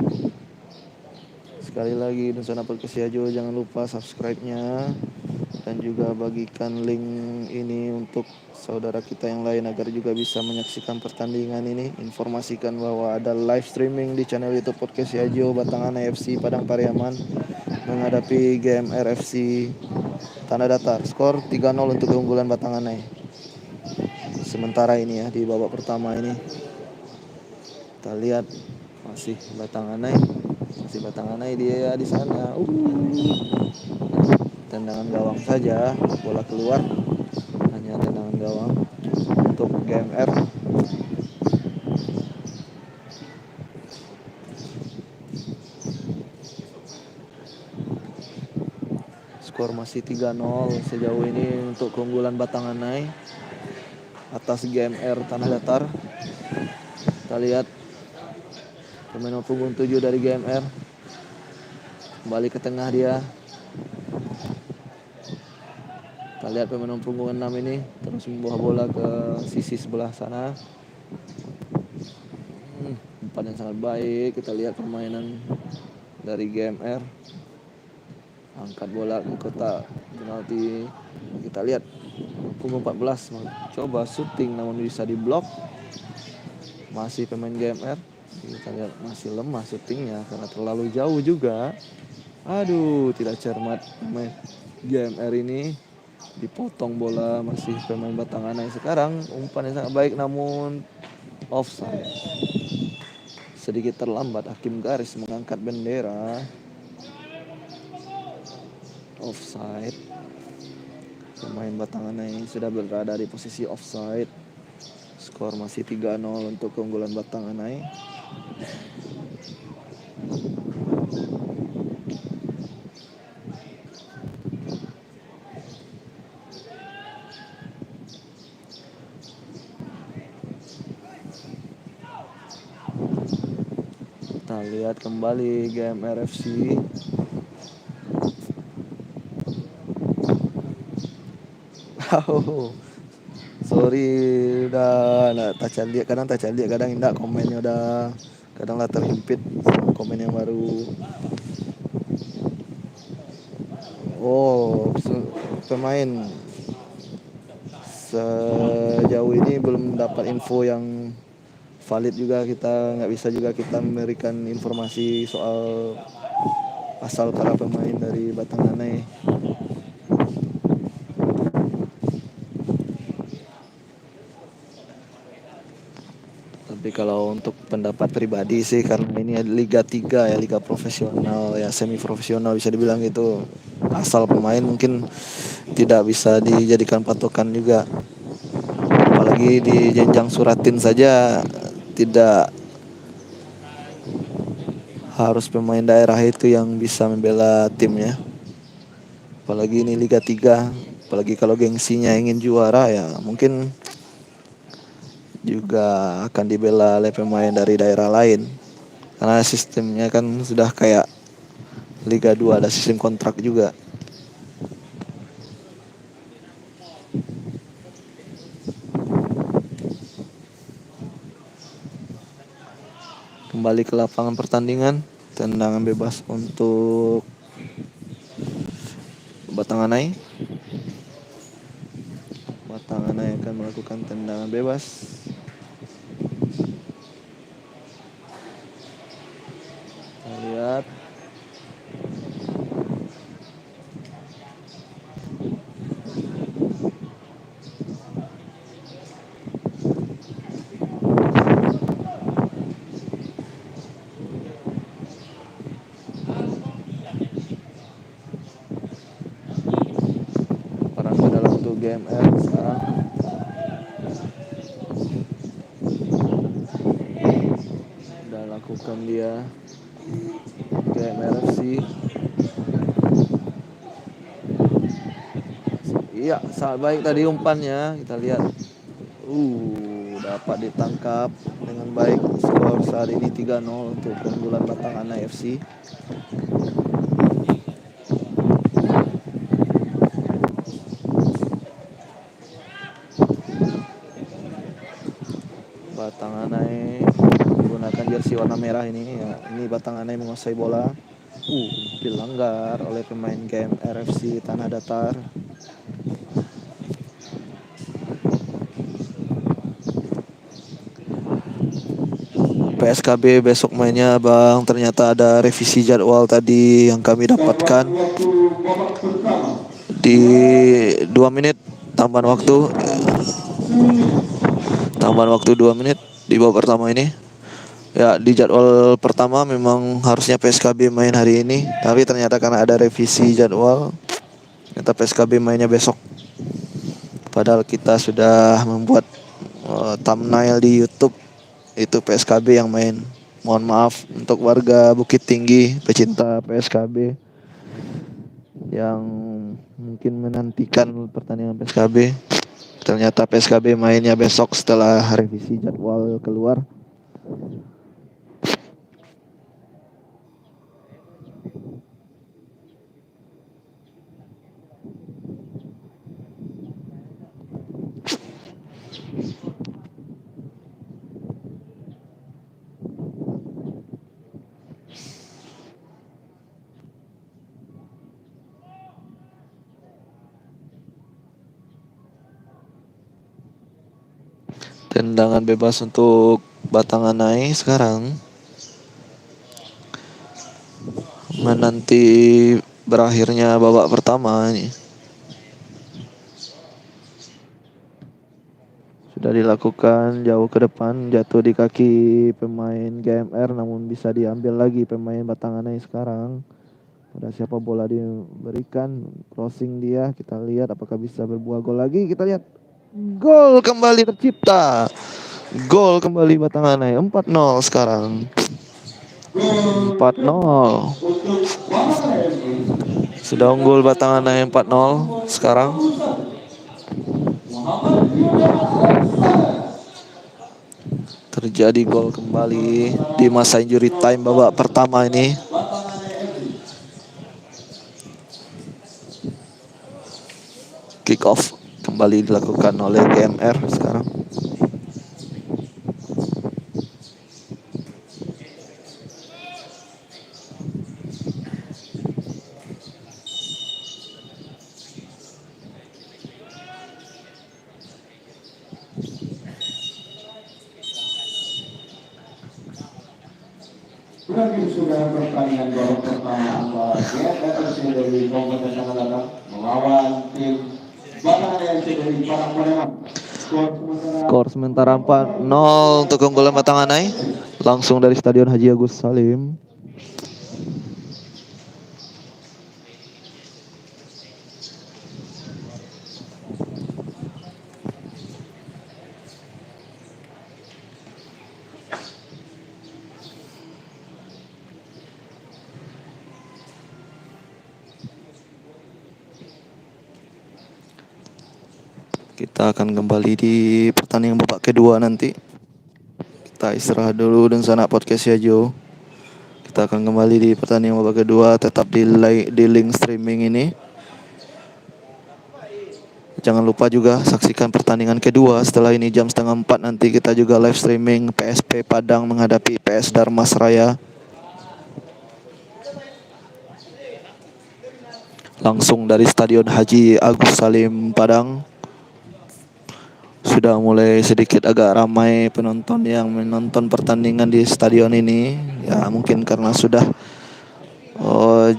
Sekali lagi Nusana Podcast Siajo, jangan lupa subscribe-nya dan juga bagikan link ini untuk saudara kita yang lain agar juga bisa menyaksikan pertandingan ini. Informasikan bahwa ada live streaming di channel YouTube Podcast Siajo Batanganai FC Padang Pariaman menghadapi GMR FC Tanah Datar. Skor 3-0 untuk keunggulan Batanganai. Sementara ini ya di babak pertama ini. Kita lihat masih Batanganai dia di sana. Tendangan gawang saja, bola keluar. Hanya tendangan gawang untuk GMR. Skor masih 3-0 sejauh ini untuk keunggulan Batanganai atas GMR Tanah Datar. Kita lihat pemain punggung 7 dari GMR kembali ke tengah dia. Kita lihat pemain punggung 6 ini terus membawa bola ke sisi sebelah sana. Umpan yang sangat baik. Kita lihat permainan dari GMR. Angkat bola ke kotak penalti. Kita lihat punggung 14 coba syuting namun bisa diblok. Masih pemain GMR. Kita lihat masih lemah syutingnya karena terlalu jauh juga. Aduh, tidak cermat pemain GMR ini. Dipotong bola masih pemain Batanganai. Sekarang umpan yang sangat baik namun offside. Sedikit terlambat hakim garis mengangkat bendera. Offside. Pemain Batanganai sudah berada di posisi offside. Skor masih 3-0 untuk keunggulan Batanganai. Kita lihat kembali GMR FC. Sorry udah kadang tak lihat kadang indah komennya udah kadang lah terhimpit komen yang baru. Pemain sejauh ini belum dapat info yang valid juga, kita nggak bisa juga kita memberikan informasi soal asal para pemain dari Batanganai. Tapi kalau untuk pendapat pribadi sih, karena ini Liga 3 ya, liga profesional ya, semi profesional bisa dibilang gitu, asal pemain mungkin tidak bisa dijadikan patokan juga. Apalagi di jenjang Suratin saja tidak harus pemain daerah itu yang bisa membela timnya. Apalagi ini Liga 3, apalagi kalau gengsinya ingin juara ya mungkin juga akan dibela oleh pemain dari daerah lain. Karena sistemnya kan sudah kayak Liga 2, ada sistem kontrak juga. Kembali ke lapangan pertandingan, tendangan bebas untuk Batanganai. Batanganai akan melakukan tendangan bebas. Kita lihat. Perang ke dalam untuk GMR sekarang. Sudah lakukan dia GMR FC. Iya, sangat baik tadi umpannya. Kita lihat. Dapat ditangkap dengan baik. Skor saat ini 3-0 untuk keunggulan Batanganai FC. Batanganai menggunakan jersey warna merah ini ya. Ini Batanganai menguasai bola. Dilanggar oleh pemain GMR FC Tanah Datar. PSKB besok mainnya Bang, ternyata ada revisi jadwal tadi yang kami dapatkan. Di 2 menit tambahan waktu. Tambahan waktu 2 menit di babak pertama ini. Ya, di jadwal pertama memang harusnya PSKB main hari ini, tapi ternyata karena ada revisi jadwal, ternyata PSKB mainnya besok. Padahal kita sudah membuat thumbnail di YouTube, itu PSKB yang main. Mohon maaf untuk warga Bukit Tinggi pecinta PSKB yang mungkin menantikan pertandingan PSKB. Ternyata PSKB mainnya besok setelah revisi jadwal keluar. Tendangan bebas untuk Batanganai sekarang. Menanti berakhirnya babak pertama ini. Sudah dilakukan jauh ke depan, jatuh di kaki pemain GMR, namun bisa diambil lagi pemain Batanganai sekarang. Pada siapa bola diberikan, crossing dia, kita lihat apakah bisa berbuah gol lagi. Kita lihat, gol kembali tercipta. Gol kembali Batanganai, 4-0 sekarang. 4-0. Sudah unggul Batanganai 4-0 sekarang. Terjadi gol kembali di masa injury time babak pertama ini. Kick off kembali dilakukan oleh GMR sekarang. Berakhir sudah pertandingan babak pertama antara GFFC dari Kabupaten Tanah Datar melawan tim Batangan FC dari Padang Pariaman. Skor sementara 4-0 untuk keunggulan Batanganai. Langsung dari Stadion Haji Agus Salim. Kita akan kembali di pertandingan babak kedua nanti. Kita istirahat dulu dan sana podcast ya Jo. Kita akan kembali di pertandingan babak kedua, tetap di link streaming ini. Jangan lupa juga saksikan pertandingan kedua setelah ini jam 3:30 nanti kita juga live streaming PSP Padang menghadapi PS Darmas Raya. Langsung dari Stadion Haji Agus Salim Padang. Sudah mulai sedikit agak ramai penonton yang menonton pertandingan di stadion ini. Ya mungkin karena sudah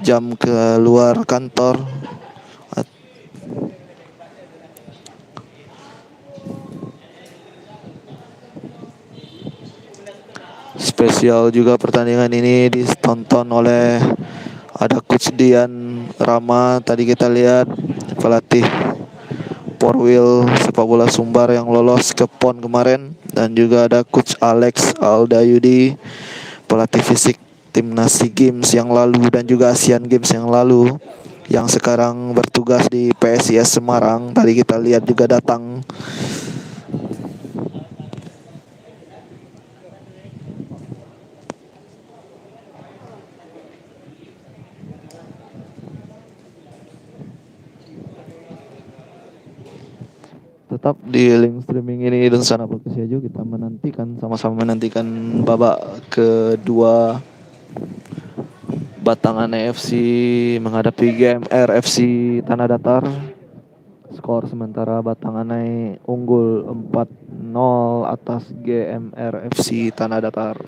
jam keluar kantor. Spesial juga pertandingan ini ditonton oleh ada Coach Dian Rama. Tadi kita lihat pelatih Porwil sepak bola Sumbar yang lolos ke PON kemarin, dan juga ada Coach Alex Aldayudi, pelatih fisik timnas SEA Games yang lalu dan juga Asian Games yang lalu, yang sekarang bertugas di PSIS Semarang. Tadi kita lihat juga datang. Tetap di link streaming ini dan sana podcast aja, kita sama-sama menantikan babak kedua Batangan FC menghadapi GMR FC Tanah Datar. Skor sementara Batanganai unggul 4-0 atas GMR FC Tanah Datar.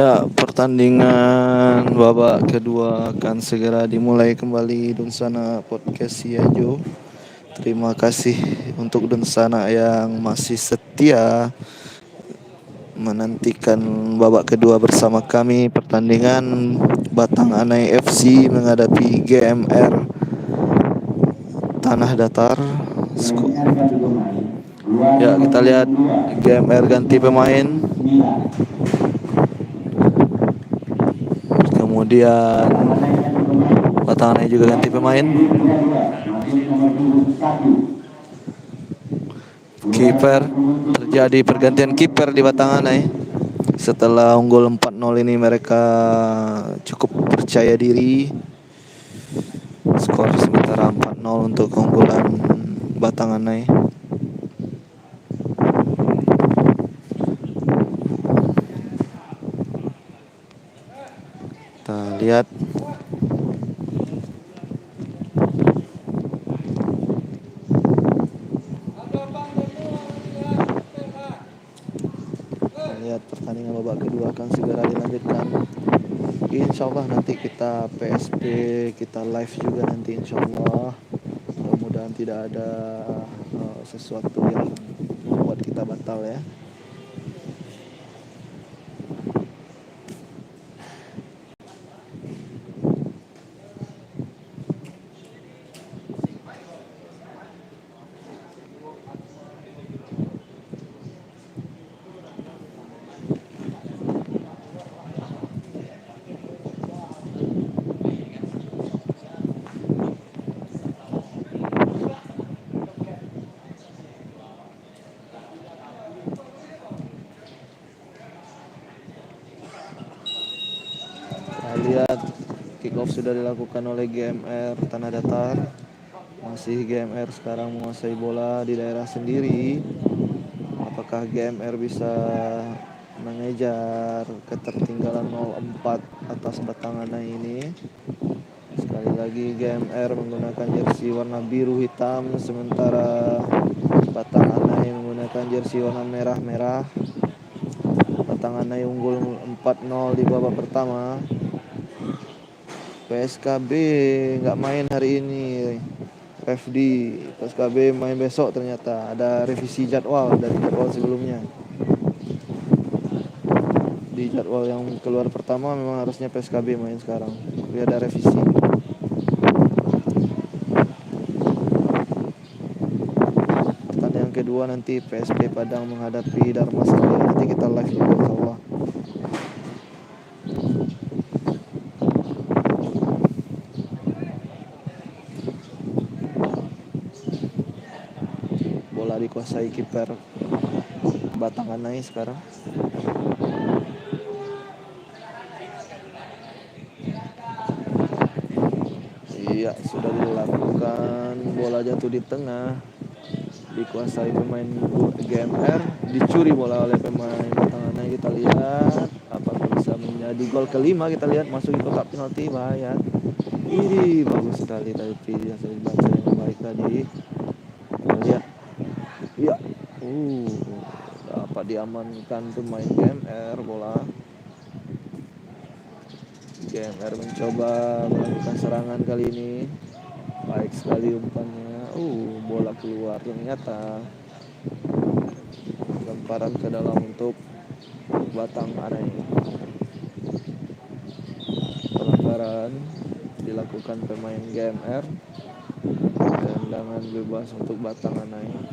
Ya, pertandingan babak kedua akan segera dimulai kembali Dunsana Podcast Siajo. Terima kasih untuk Dunsana yang masih setia menantikan babak kedua bersama kami. Pertandingan Batang Anai FC menghadapi GMR Tanah Datar. Ya, kita lihat GMR ganti pemain. Kemudian Batang Anai juga ganti pemain. Kiper, terjadi pergantian kiper di Batang Anai. Setelah unggul 4-0 ini mereka cukup percaya diri. Skor sementara 4-0 untuk keunggulan Batang Anai. Kita lihat pertandingan babak kedua akan segera dilanjutkan. Insya Allah nanti kita PSP, kita live juga nanti insya Allah. Mudah-mudahan tidak ada sesuatu yang membuat kita batal ya. Lihat kick off sudah dilakukan oleh GMR Tanah Datar. Masih GMR sekarang menguasai bola di daerah sendiri. Apakah GMR bisa mengejar ketertinggalan 0-4 atas Batang Anai ini? Sekali lagi GMR menggunakan jersey warna biru hitam, sementara Batang Anai menggunakan jersey warna merah-merah. Batang Anai unggul 4-0 di babak pertama. PSKB nggak main hari ini. FD PSKB main besok ternyata. Ada revisi jadwal dari jadwal sebelumnya. Di jadwal yang keluar pertama memang harusnya PSKB main sekarang. Tapi ada revisi. Pertandingan kedua nanti PSP Padang menghadapi Dharma Sakti. Nanti kita live juga insyaallah. Bola dikuasai kiper Batang Anai sekarang. Iya, sudah dilakukan. Bola jatuh di tengah, dikuasai pemain GMR, dicuri bola oleh pemain Batang Anai. Kita lihat apakah bisa menjadi gol kelima. Kita lihat masuk di kotak penalti, bahaya. Ini bagus sekali tapi dia sudah dibaca dengan baik tadi. Kita lihat. Iya. Dapat diamankan pemain GMR bola. GMR mencoba melakukan serangan kali ini. Baik sekali umpannya. Bola keluar ternyata. Lemparan ke dalam untuk Batang Anai. Pelanggaran dilakukan pemain GMR. Tendangan bebas untuk Batang Anai.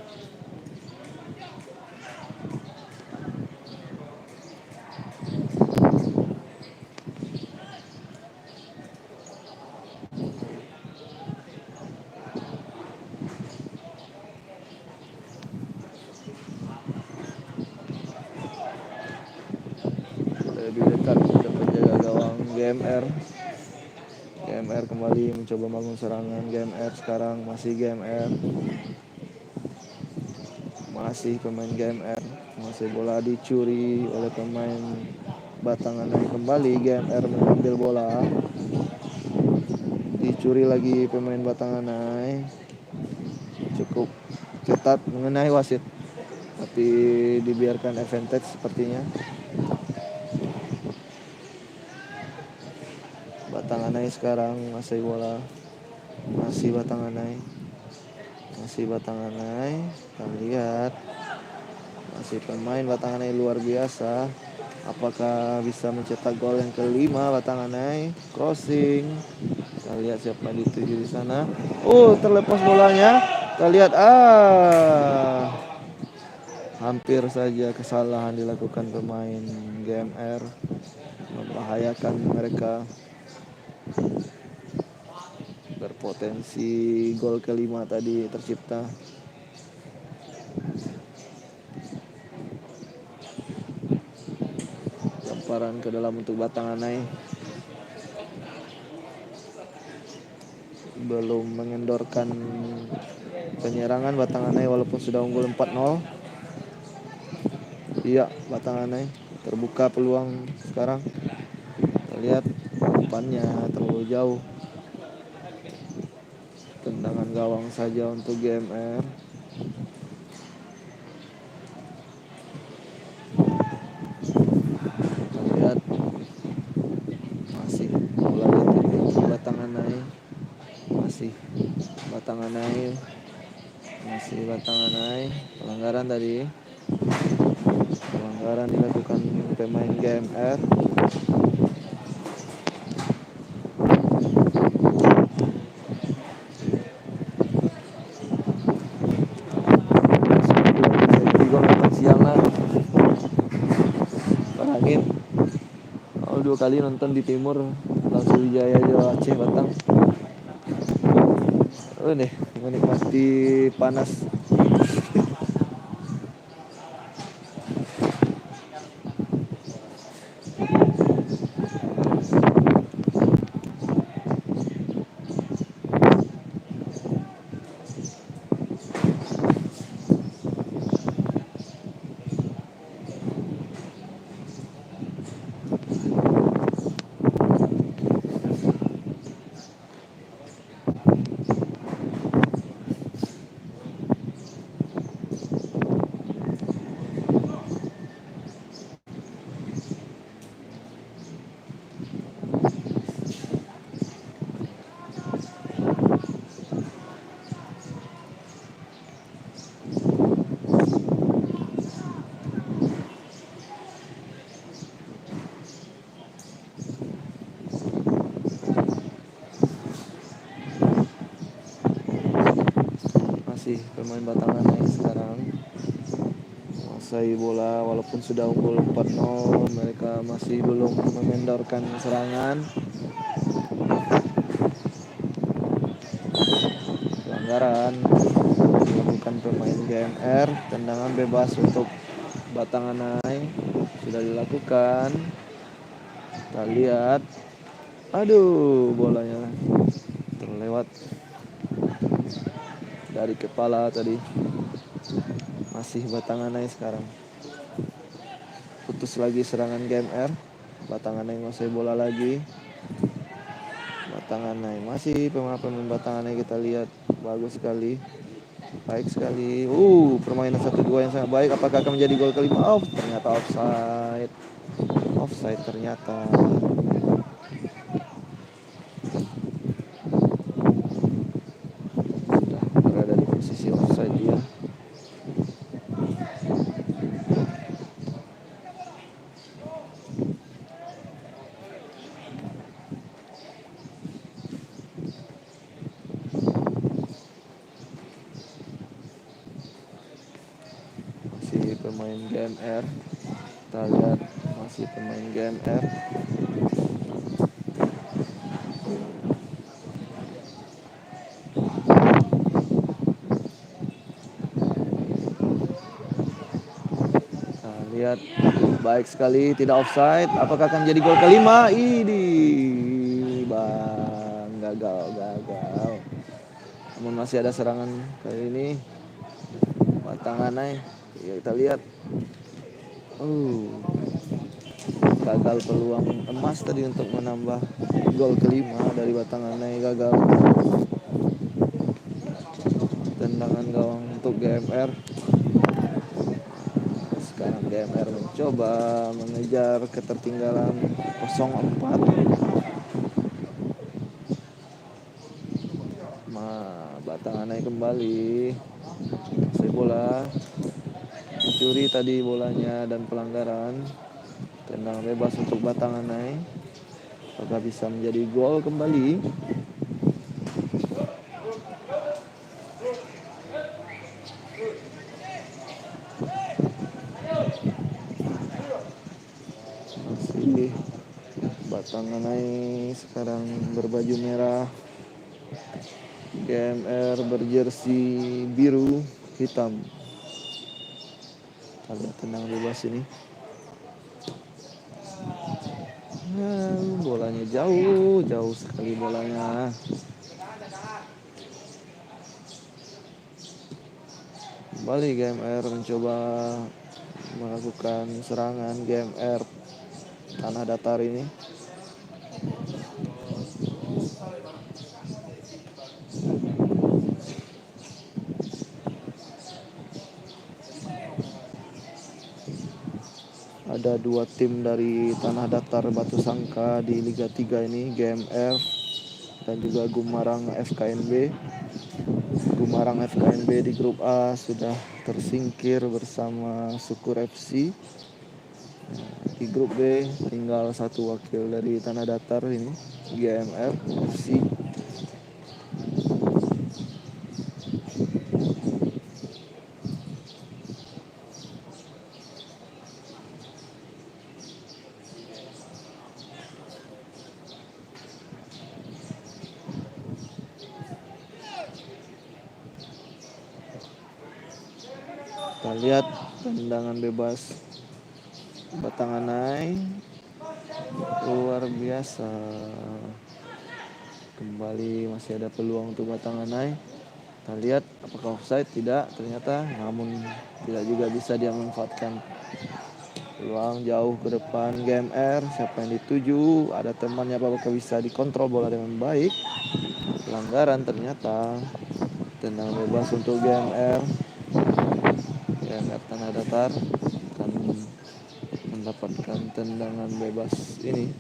Lebih dekat ke penjaga gawang GMR. GMR kembali mencoba bangun serangan. GMR sekarang masih GMR. Masih pemain GMR. Masih bola dicuri oleh pemain Batang Anai. Kembali GMR mengambil bola. Dicuri lagi pemain Batang Anai. Cukup ketat mengenai wasit, tapi dibiarkan advantage sepertinya. Anai sekarang masih bola. Masih Batang Anai. Masih Batang Anai. Kita lihat. Masih pemain Batang Anai luar biasa. Apakah bisa mencetak gol yang kelima Batang Anai? Crossing. Kita lihat siapa yang dituju di sana. Terlepas bolanya. Kita lihat hampir saja kesalahan dilakukan pemain GMR, membahayakan mereka. Berpotensi gol kelima tadi tercipta. Lemparan ke dalam untuk Batang Anai. Belum mengendorkan penyerangan Batang Anai walaupun sudah unggul 4-0. Iya, Batang Anai terbuka peluang sekarang. Kita lihat umpannya terlalu jauh. Tendangan gawang saja untuk GMR. Kita lihat masih bola dituju Batang Anai. Masih Batang Anai. Masih Batang Anai. Pelanggaran tadi. Pelanggaran dilakukan pemain GMR. Parangin. Kalau 2 kali nonton di Timur langsung Wijaya Jawa Aceh Batang. Nih menikmati panas. Masih pemain Batang Anai sekarang menguasai bola walaupun sudah unggul 4-0. Mereka masih belum mengendorkan serangan. Pelanggaran dilakukan pemain GMR. Tendangan bebas untuk Batang Anai sudah dilakukan. Kita lihat. Bolanya terlewat dari kepala tadi. Masih Batang Anai sekarang. Putus lagi serangan GMR. Batang Anai menguasai bola lagi. Batang Anai masih pemain Batang Anai, kita lihat bagus sekali. Baik sekali. Permainan 1-2 yang sangat baik. Apakah akan menjadi gol kelima? Ternyata offside. Offside ternyata. Sudah berada di posisi offside dia. Masih pemain GMR. Kita lihat masih pemain GMR. Kita lihat baik sekali, tidak offside. Apakah akan jadi gol kelima? Gagal. Namun masih ada serangan kali ini. Batang Anai. Ya, kita lihat. Gagal peluang emas tadi untuk menambah gol kelima dari Batang Anai, gagal. Tendangan gawang untuk GMR. Sekarang GMR mencoba mengejar ketertinggalan 0-4. kembali. Saya bola dicuri tadi bolanya dan pelanggaran. Tendang bebas untuk Batanganai. Apakah bisa menjadi gol kembali? Masih Batanganai sekarang berbaju merah. GMR berjersey biru hitam. Kita lihat tendang bebas ini. Bolanya jauh sekali bolanya. Kembali GMR mencoba melakukan serangan. GMR Tanah Datar ini. Ada dua tim dari Tanah Datar Batu Sangka di Liga 3 ini, GMR dan juga Gumarang FKNB. Gumarang FKNB di grup A sudah tersingkir bersama Syukur FC. Di grup B tinggal satu wakil dari Tanah Datar ini, GMR FC. Kita lihat tendangan bebas Batanganai, luar biasa. Kembali masih ada peluang untuk Batanganai. Kita lihat apakah offside, tidak ternyata, namun tidak juga bisa dia memanfaatkan peluang jauh ke depan. GMR, siapa yang dituju, ada temannya, apakah bisa dikontrol bola dengan baik. Pelanggaran ternyata. Tendangan bebas untuk GMR. GMR Tanah Datar akan mendapatkan tendangan bebas ini.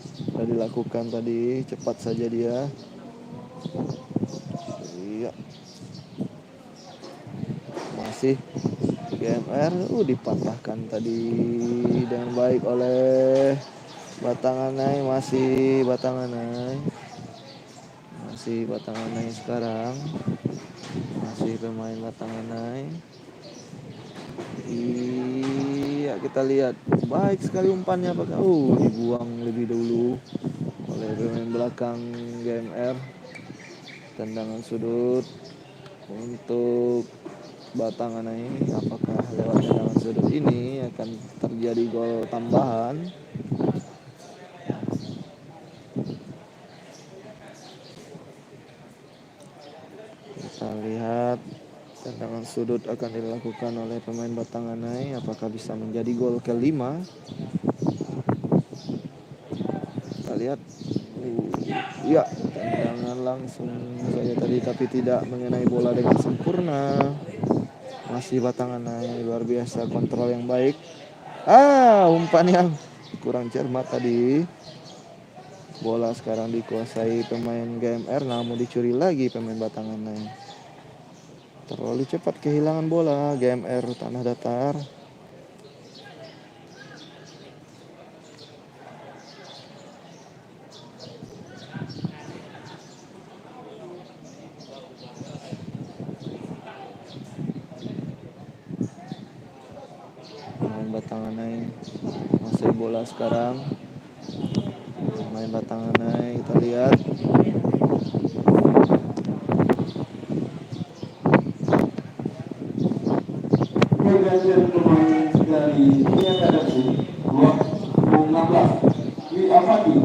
Sudah dilakukan tadi, cepat saja dia. Iya. Masih GMR dipatahkan tadi dengan baik oleh Batanganai. Masih Batanganai sekarang. Masih pemain Batanganai. Iya, kita lihat baik sekali umpannya, apakah dibuang lebih dulu oleh pemain belakang GMR. Tendangan sudut untuk Batanganai ini, apakah lewat tendangan sudut ini akan terjadi gol tambahan? Kita lihat tendangan sudut akan dilakukan oleh pemain Batanganai. Apakah bisa menjadi gol kelima? Kita lihat. Ya, tendangan langsung saja tadi, tapi tidak mengenai bola dengan sempurna. Masih Batanganai, luar biasa kontrol yang baik. Umpan yang kurang cermat tadi. Bola sekarang dikuasai pemain GMR, namun dicuri lagi pemain Batanganai. Terlalu cepat kehilangan bola GMR Tanah Datar. Pemain Batanganai masih bola sekarang. Pemain Batanganai, kita lihat. Pergantian pemain dari Niaga FC 2016, Dwi Afandi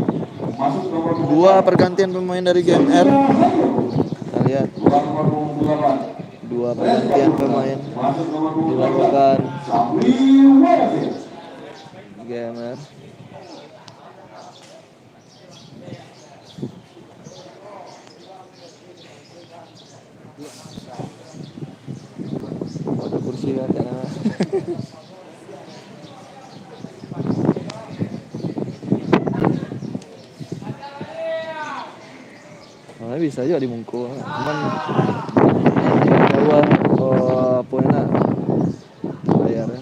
masuk nomor 2 pergantian pemain dari GMR. Kita lihat 2 pergantian pemain dilakukan GMR. Ada kursi kan karena sebenarnya bisa juga dimungkul, cuman bawah poinnya bayarnya.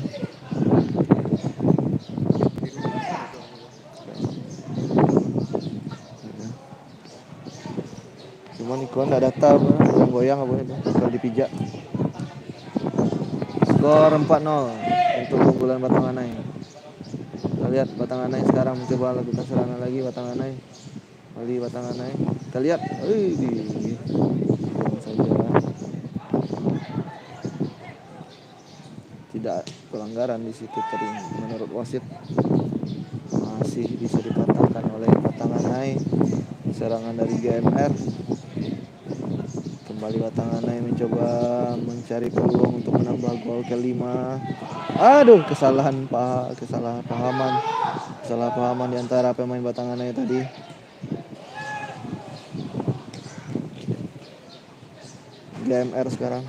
Cuman ikon nggak data goyang-goyang apa itu kalau dipijak. Skor 4-0 untuk keunggulan Batanganai. Kita lihat Batanganai sekarang mencoba lakukan serangan lagi. Batanganai kali Batanganai. Kita lihat, saja tidak pelanggaran di situ tadi menurut wasit, masih bisa dipatahkan oleh Batanganai. Serangan dari GMR. Kembali Batanganai mencoba mencari peluang untuk menambah gol kelima. Aduh, kesalahan pahaman di antara pemain Batanganai tadi. GMR sekarang.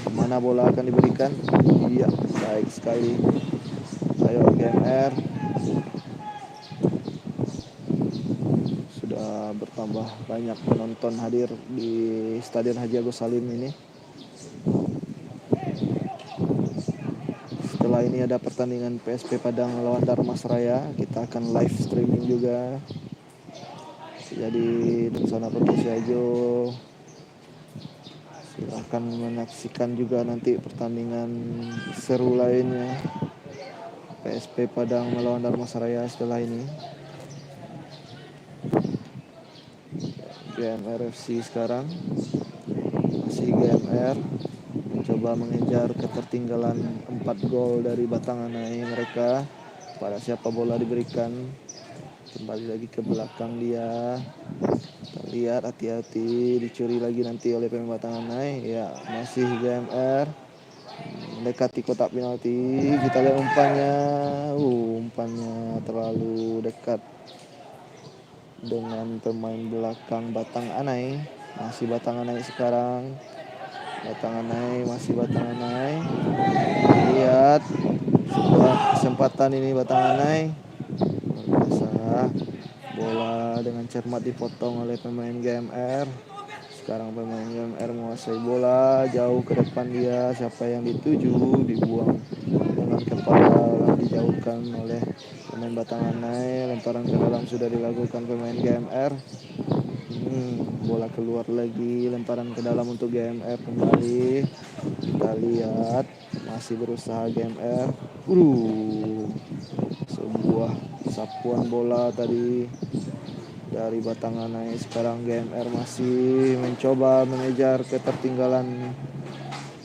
Kemana bola akan diberikan? Iya, baik sekali. Ayo GMR. Sudah bertambah banyak penonton hadir di Stadion Haji Agus Salim ini. Setelah ini ada pertandingan PSP Padang lawan Dharmasraya. Kita akan live streaming juga. Jadi di sana Perkisiajo, silahkan menyaksikan juga nanti pertandingan seru lainnya. PSP Padang melawan Dharmasraya setelah ini. GMR FC sekarang. Masih GMR mencoba mengejar ketertinggalan 4 gol dari Batanganai mereka. Pada siapa bola diberikan, kembali lagi ke belakang dia. Kita lihat, hati-hati dicuri lagi nanti oleh pemain Batanganai. Ya, masih GMR mendekati kotak penalti. Kita lihat umpannya. Umpannya terlalu dekat dengan pemain belakang Batanganai. Masih Batanganai sekarang. Masih Batanganai. Lihat sebuah kesempatan ini Batanganai. Bisa bola dengan cermat dipotong oleh pemain GMR. Sekarang pemain GMR menguasai bola jauh ke depan dia. Siapa yang dituju dibuang dengan kepala, dijauhkan oleh pemain Batanganai. Lemparan ke dalam sudah dilakukan pemain GMR. Bola keluar lagi, lemparan ke dalam untuk GMR kembali. Kita lihat masih berusaha GMR. Sebuah sapuan bola tadi dari Batanganai. Sekarang GMR masih mencoba mengejar ketertinggalan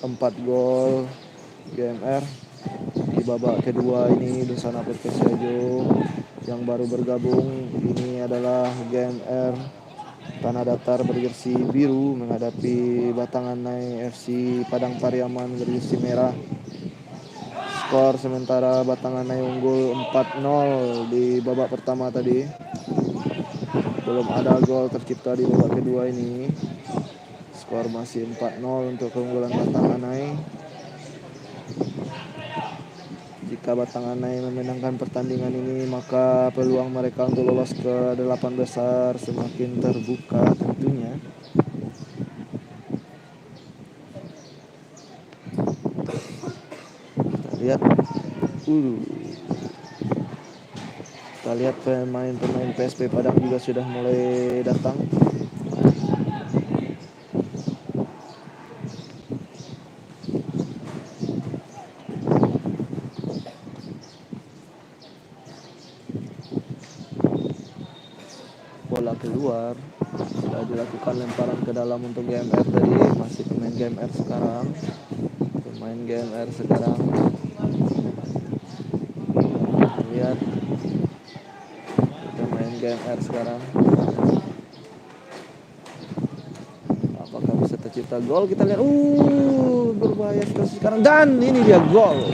4 gol. GMR di babak kedua ini Dusana Perkisiajo yang baru bergabung. Ini adalah GMR Tanah Datar berjersey biru menghadapi Batanganai FC Padang Pariaman berjersey merah. Skor sementara Batanganai unggul 4-0 di babak pertama tadi. Belum ada gol tercipta di babak kedua ini. Skor masih 4-0 untuk keunggulan Batanganai. Jika Batanganai memenangkan pertandingan ini, maka peluang mereka untuk lolos ke 8 besar semakin terbuka tentunya. Kita lihat pemain-pemain PSP Padang juga sudah mulai datang. Bola keluar, sudah dilakukan lemparan ke dalam untuk GMR tadi. Masih pemain GMR sekarang. Lihat pemain GMR sekarang. Apakah bisa tercipta gol? Kita lihat. Berbahaya sekali sekarang, dan ini dia gol.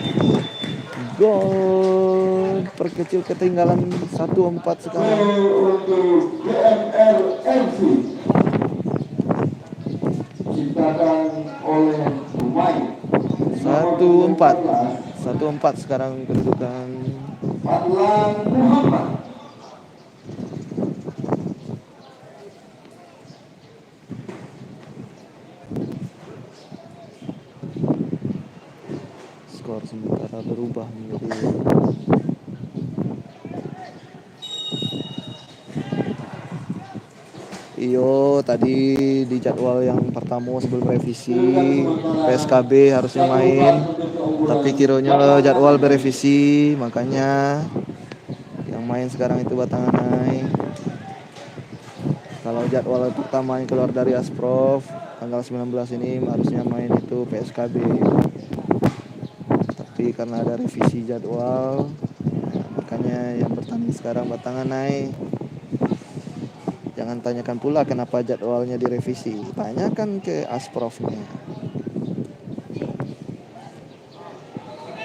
Gol perkecil ketinggalan 1-4 sekarang. Untuk GMR FC diciptakan oleh pemain 1-4 sekarang kedudukan. Fadlan Muhammad. skor sementara berubah menjadi iyo tadi di jadwal yang pertama sebelum revisi PSKB harusnya main, tapi kiranya jadwal berevisi, makanya yang main sekarang itu Batanganai. Kalau jadwal pertama yang keluar dari Asprof tanggal 19 ini harusnya main itu PSKB, tapi karena ada revisi jadwal, makanya yang bertanding sekarang Batanganai. Jangan tanyakan pula kenapa jadwalnya direvisi, tanyakan ke Asprofnya.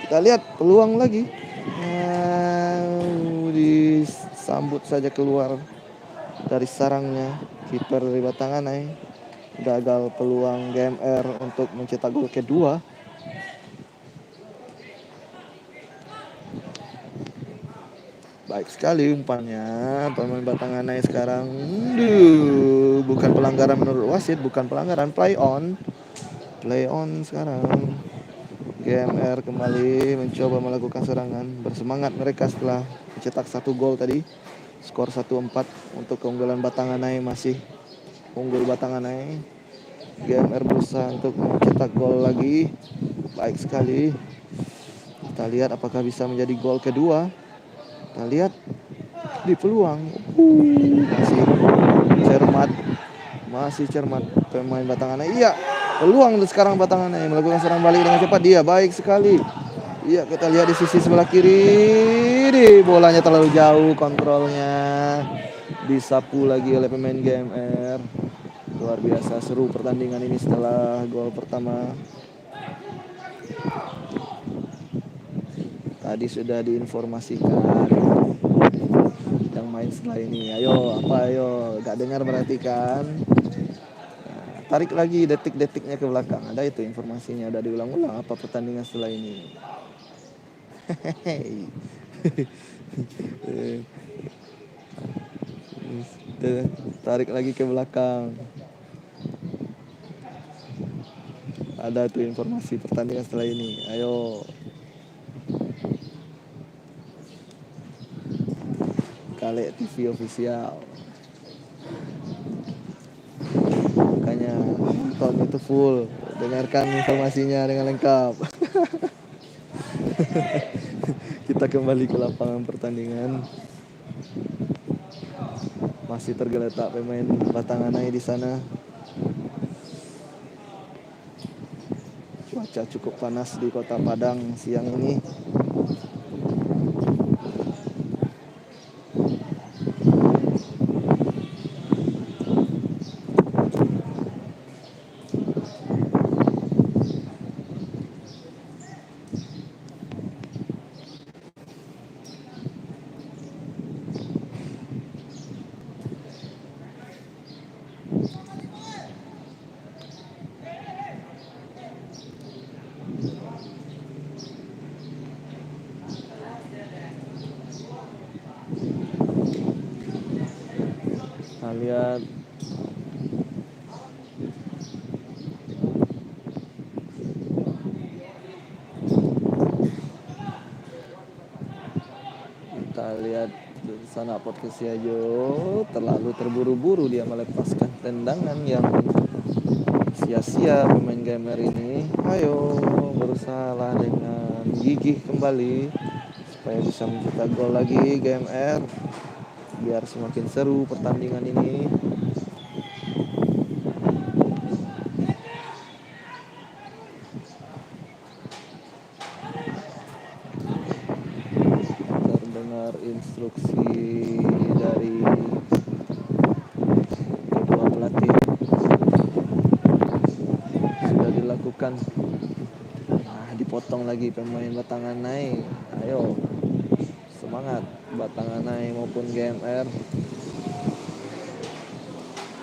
Kita lihat peluang lagi. Disambut saja keluar dari sarangnya kiper dari Batanganai. Gagal peluang GMR untuk mencetak gol kedua. Baik sekali umpannya pemain Batanganai sekarang. Bukan pelanggaran menurut wasit, bukan pelanggaran, play on sekarang. GMR kembali mencoba melakukan serangan. Bersemangat mereka setelah mencetak 1 gol tadi. Skor 1-4 untuk keunggulan Batanganai, masih unggul Batanganai. GMR berusaha untuk mencetak gol lagi. Baik sekali. Kita lihat apakah bisa menjadi gol kedua. Kita lihat di peluang. Masih cermat pemain Batanganai. Iya, peluang sekarang Batanganai melakukan serang balik dengan cepat. Dia baik sekali. Iya, kita lihat di sisi sebelah kiri. Bolanya terlalu jauh, kontrolnya disapu lagi oleh pemain GMR. Luar biasa seru pertandingan ini setelah gol pertama. Tadi sudah diinformasikan yang main setelah ini. Ayo, gak dengar berarti kan? Tarik lagi detik-detiknya ke belakang. Ada itu informasinya, ada diulang-ulang apa pertandingan setelah ini. Tarik lagi ke belakang. Ada tuh informasi pertandingan setelah ini. Ayo. Kale TV official. Makanya nonton itu full, dengarkan informasinya dengan lengkap. Kita kembali ke lapangan pertandingan. Masih tergeletak pemain Batanganai di sana. Cuaca cukup panas di Kota Padang siang ini. Kita lihat di sana podcast Yayo terlalu terburu-buru dia melepaskan tendangan yang sia-sia pemain GMR ini. Ayo berusaha dengan gigih kembali supaya bisa mencetak gol lagi GMR biar semakin seru pertandingan ini. Terdengar instruksi dari kedua pelatih sudah dilakukan. Dipotong lagi pemain Batanganai. Ayo semangat Batanganai maupun GMR.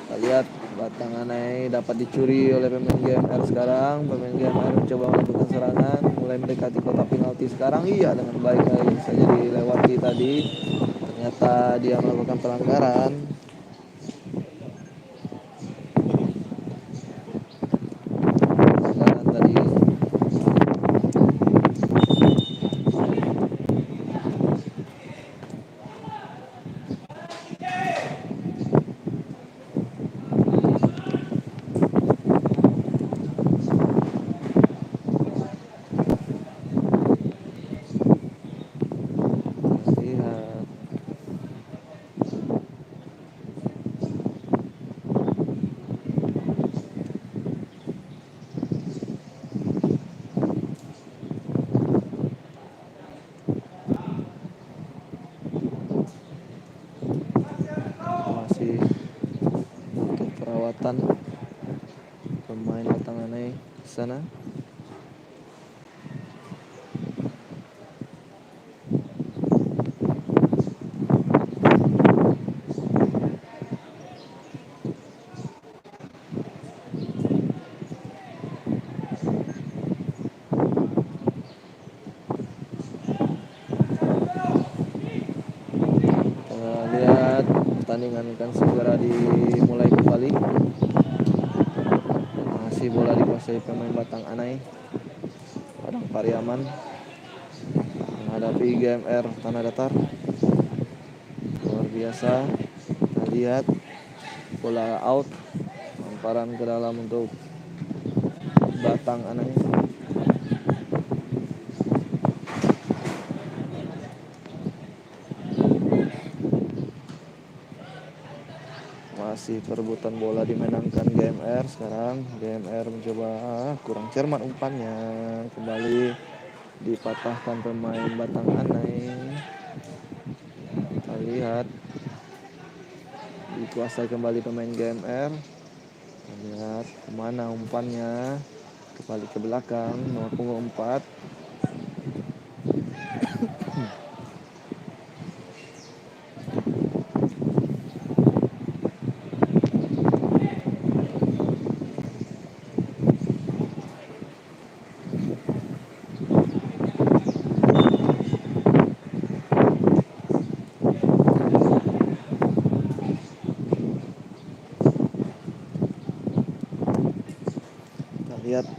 Kita lihat Batanganai dapat dicuri oleh pemain GMR sekarang. Pemain GMR mencoba melakukan serangan, mulai mendekati kotak penalti sekarang. Iya, dengan baik saja dilewati tadi. Ternyata dia melakukan pelanggaran. Pelanggaran tadi. di sana. Kita lihat pertandingan akan segera dimulai kembali. Masih bola dikuasai pemain Batang Anai. Padang Pariaman menghadapi GMR Tanah Datar. Luar biasa. Kita lihat bola out, lemparan ke dalam untuk Batang Anai. Masih perebutan bola dimenangkan GMR. Sekarang GMR mencoba kurang cermat umpannya. Kembali dipatahkan pemain Batang Anai. Kita lihat dikuasai kembali pemain GMR. Kita lihat kemana umpannya. Kembali ke belakang nomor punggung 4. Lihat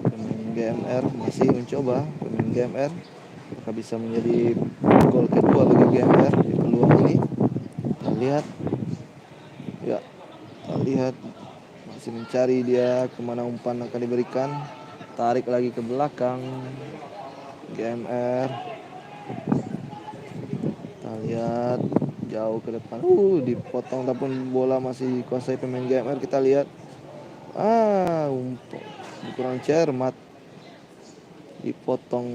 pemain GMR masih mencoba. Pemain GMR apakah bisa menjadi gol kedua bagi GMR di peluang ini. Kita lihat ya, kita lihat masih mencari dia kemana umpan akan diberikan. Tarik lagi ke belakang GMR. Kita lihat jauh ke depan, dipotong, tapi bola masih dikuasai pemain GMR. Kita lihat kurang cermat, dipotong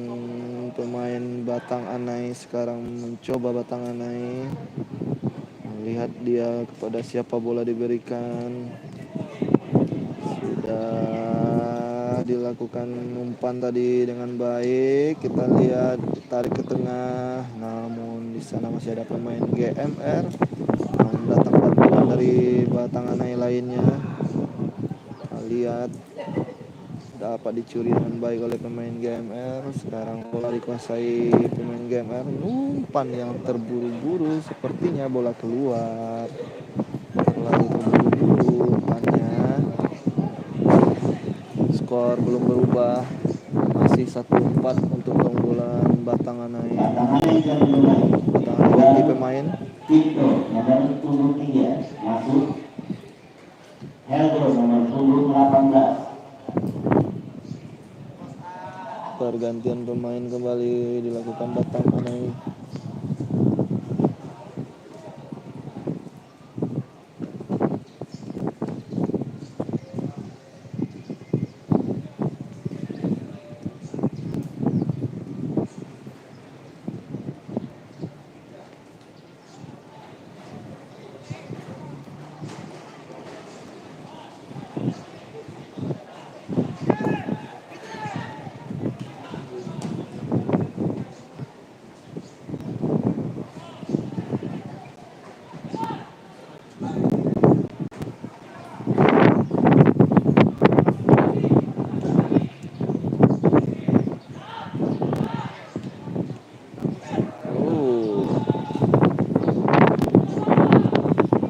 pemain Batang Anai. Sekarang mencoba Batang Anai melihat dia kepada siapa bola diberikan. Sudah dilakukan umpan tadi dengan baik. Kita lihat tarik ke tengah, namun di sana masih ada pemain GMR yang datang bantuan dari Batang Anai lainnya. Kita lihat dapat dicuri dengan baik oleh pemain GMR. Sekarang bola dikuasai pemain GMR. Umpan yang terburu-buru, sepertinya bola keluar. Terlalu terburu-buru umpannya. Skor belum berubah, masih 1-4 untuk keunggulan Batang Anai. Batang Anai sudah dimulai. Batang Anai ganti pemain. Victor nomor 23 masuk. Heldo nomor 18. Pergantian pemain kembali dilakukan Batang Anai.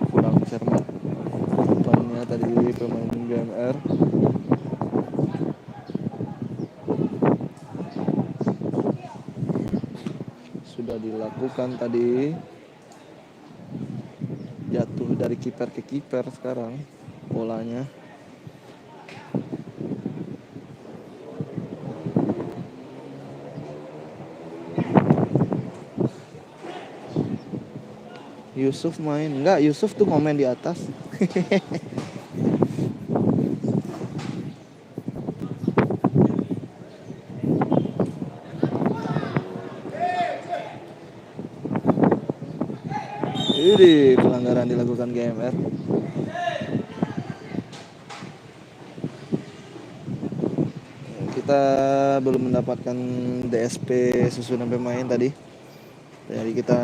Kurang cermat umpannya tadi pemain GMR. Sudah dilakukan tadi, jatuh dari kiper ke kiper sekarang bolanya. Yusuf main enggak? Yusuf tuh komen di atas. Ini pelanggaran dilakukan GMR. kita belum mendapatkan DSP susunan pemain tadi. Jadi kita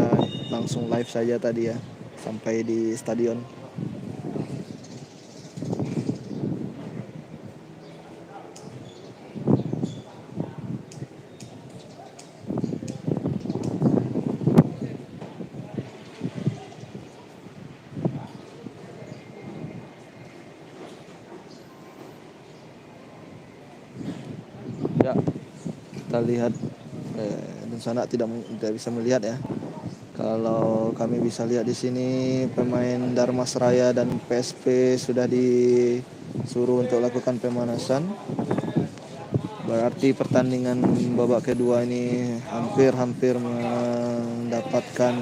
langsung live saja tadi ya, sampai di stadion. Ya, kita lihat dan sana tidak bisa melihat ya. Kalau kami bisa lihat di sini pemain Dharmasraya dan PSP sudah disuruh untuk lakukan pemanasan. Berarti pertandingan babak kedua ini hampir mendapatkan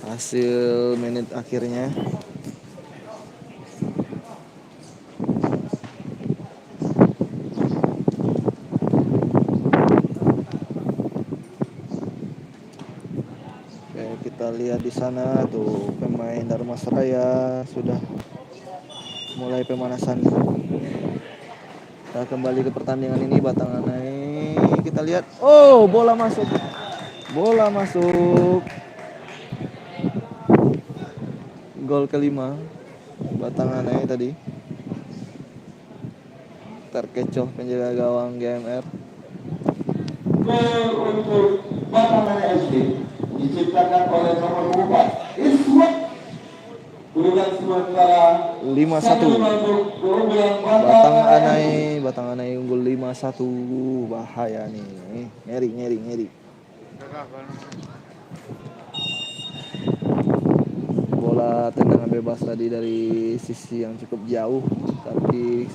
hasil menit akhirnya. Oke, kita lihat di sana tuh pemain Dharmasraya sudah mulai pemanasan. Kita kembali ke pertandingan ini, Batangan naik. Kita lihat, oh bola masuk, gol kelima Batangan naik tadi. Terkecoh penjaga gawang GMR. Gol untuk Batangan FC diciptakan oleh nomor 4 Iswat. Kemudian sementara 5-1. Batang Anai unggul 5-1. Bahaya nih. Ngeri. Bola tendangan bebas tadi dari sisi yang cukup jauh, tapi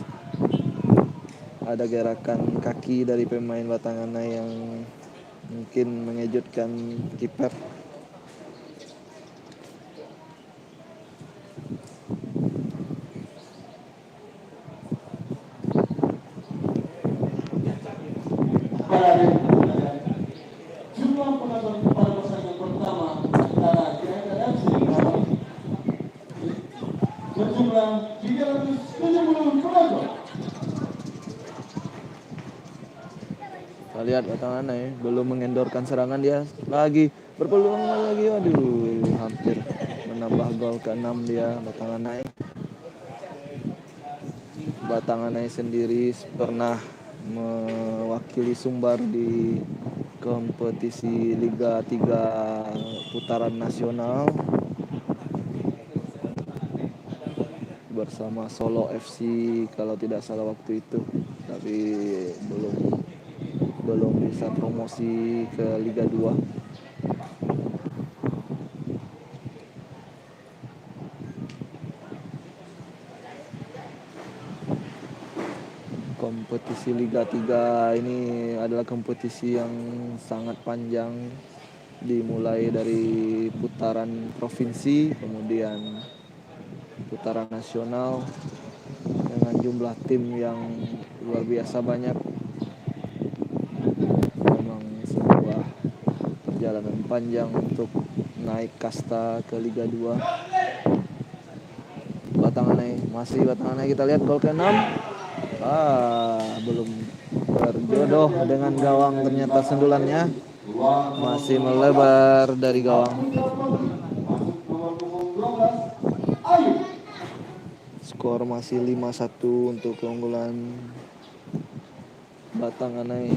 ada gerakan kaki dari pemain Batang Anai yang mungkin mengejutkan kiper. Jumlah penonton pada pertandingan pertama antara GMR FC berjumlah 370 penonton. Kita lihat Batang Anai belum mengendorkan serangan, dia lagi berpeluang lagi. Aduh, hampir menambah gol ke-6 dia Batang Anai sendiri pernah mewakili Sumbar di kompetisi Liga 3 putaran nasional bersama Solo FC kalau tidak salah waktu itu, tapi belum bisa promosi ke Liga 2. Kompetisi Liga 3 ini adalah kompetisi yang sangat panjang, dimulai dari putaran provinsi, kemudian putaran nasional dengan jumlah tim yang luar biasa banyak. Memang sebuah perjalanan panjang untuk naik kasta ke Liga 2. Batang Anai kita lihat gol ke-6. Belum berjodoh dengan gawang, ternyata sendulannya masih melebar dari gawang. Skor masih 5-1 untuk keunggulan Batang Anai.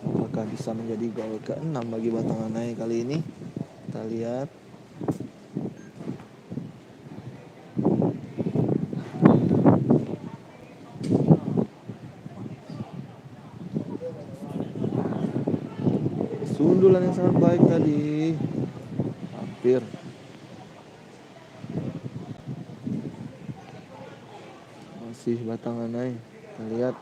Apakah bisa menjadi gol ke-6 bagi Batang Anai kali ini? Kita lihat. Sundulan yang sangat baik tadi. Hampir. Masih Batang Anai. Kita lihat.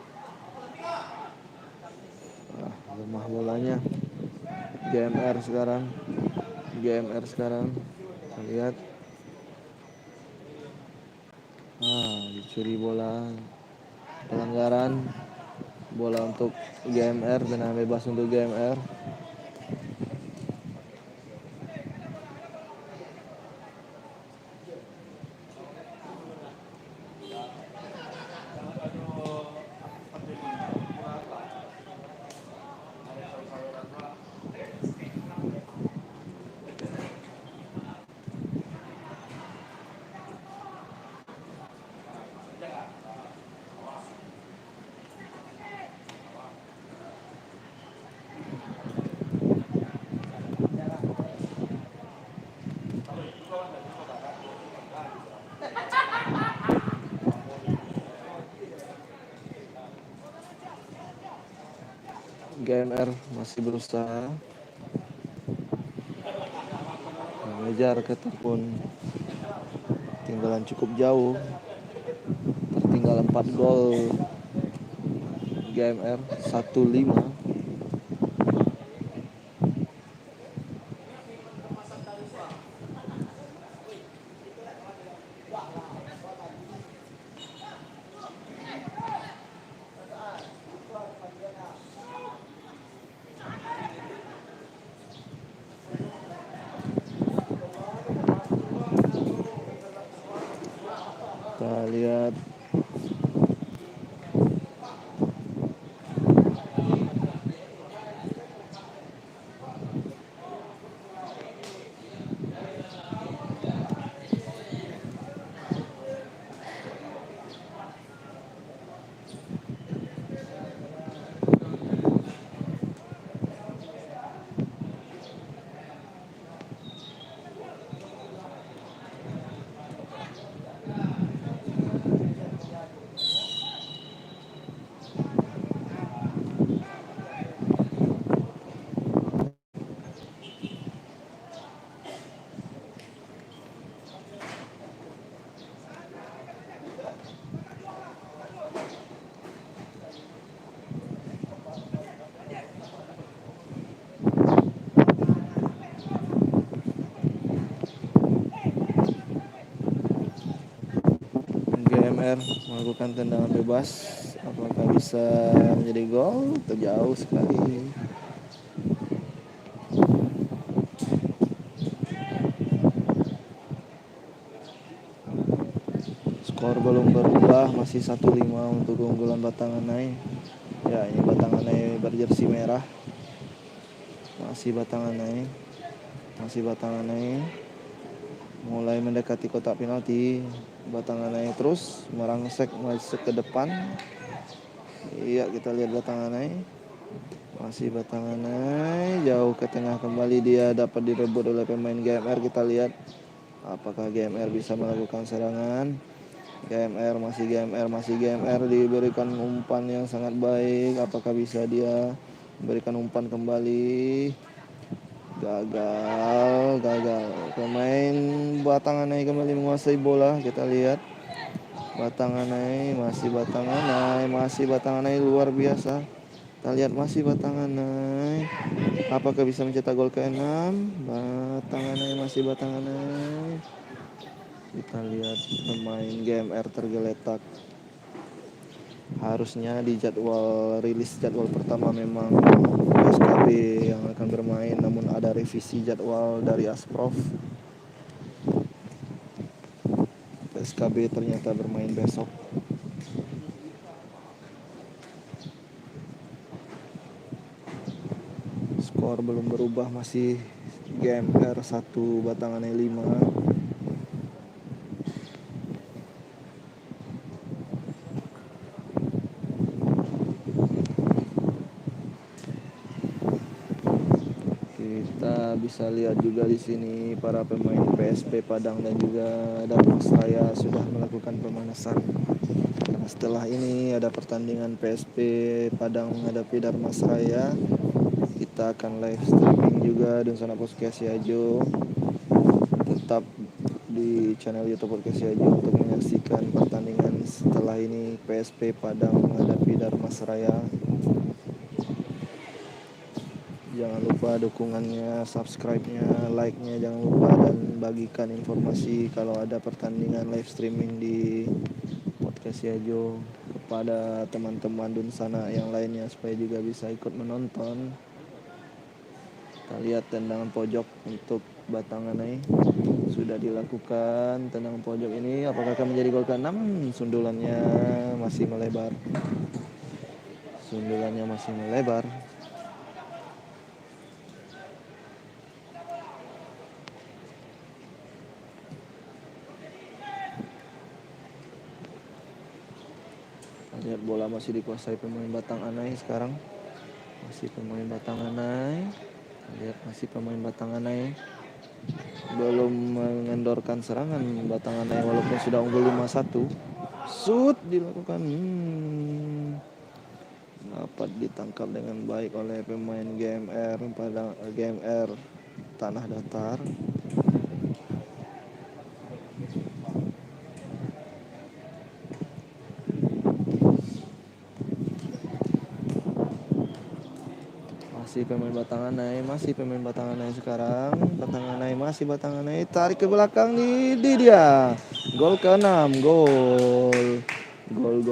Lemah bolanya. GMR sekarang. Kita lihat. Dicuri bola. Pelanggaran. Bola untuk GMR, tendangan bebas untuk GMR. GMR masih berusaha mengejar pun tinggalan cukup jauh, tertinggal 4 gol. GMR 1-5. Kita lihat GMR melakukan tendangan bebas, apakah bisa menjadi gol? Terjauh sekali. Skor belum berubah, masih 1-5 untuk keunggulan Batanganai. Ya, ini Batanganai berjersey merah. Masih Batanganai mulai mendekati kotak penalti. Batanganai terus merangsek masuk ke depan. Iya, kita lihat Batanganai. Masih Batanganai jauh ke tengah kembali, dia dapat direbut oleh pemain GMR. Kita lihat apakah GMR bisa melakukan serangan. GMR masih GMR diberikan umpan yang sangat baik. Apakah bisa dia memberikan umpan kembali? Gagal. Pemain Batanganai kembali menguasai bola. Kita lihat Batanganai luar biasa. Kita lihat masih Batanganai. Apakah bisa mencetak gol ke-6? Batanganai. Kita lihat pemain GMR tergeletak. Harusnya di rilis jadwal pertama memang PSKB yang akan bermain, namun ada revisi jadwal dari Asprof. PSKB ternyata bermain besok. Skor belum berubah, masih GMR 1 Batanganai 5. Kita bisa lihat juga di sini para pemain PSP Padang dan juga Darmasraya sudah melakukan pemanasan. Karena setelah ini ada pertandingan PSP Padang menghadapi Darmasraya. Kita akan live streaming juga Dunsana Podcast Siajo. Tetap di channel YouTube Podcast Siajo untuk menyaksikan pertandingan setelah ini PSP Padang menghadapi Darmasraya. Jangan lupa dukungannya, subscribe-nya, like-nya jangan lupa, dan bagikan informasi kalau ada pertandingan live streaming di Podcast Siajo kepada teman-teman Dunsana yang lainnya supaya juga bisa ikut menonton. Kita lihat tendangan pojok untuk Batanganai sudah dilakukan. Tendangan pojok ini apakah akan menjadi gol ke-6? Sundulannya masih melebar. Lihat bola masih dikuasai pemain Batanganai sekarang. Lihat masih pemain Batanganai belum mengendorkan serangan. Batanganai walaupun sudah unggul 5-1. Shoot dilakukan. dapat ditangkap dengan baik oleh pemain GMR pada GMR Tanah Datar. Masih pemain Batanganai sekarang. Batanganai masih Batanganai, tarik ke belakang di dia. Gol ke-6, gol. Gol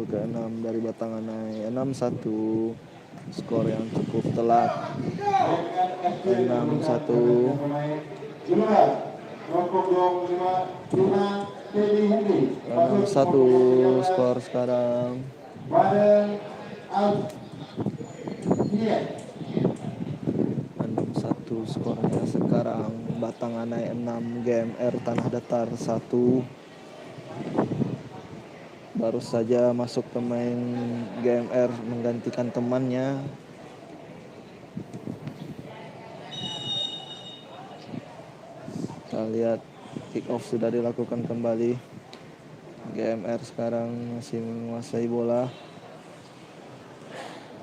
ke-6 dari Batanganai. 6-1. Skor yang cukup telak. 6-1. 6-1 skor sekarang. 6-1 skornya sekarang. Batanganai 6, GMR Tanah Datar 1. Baru saja masuk pemain GMR menggantikan temannya. Kita lihat kick off sudah dilakukan kembali. GMR sekarang masih menguasai bola.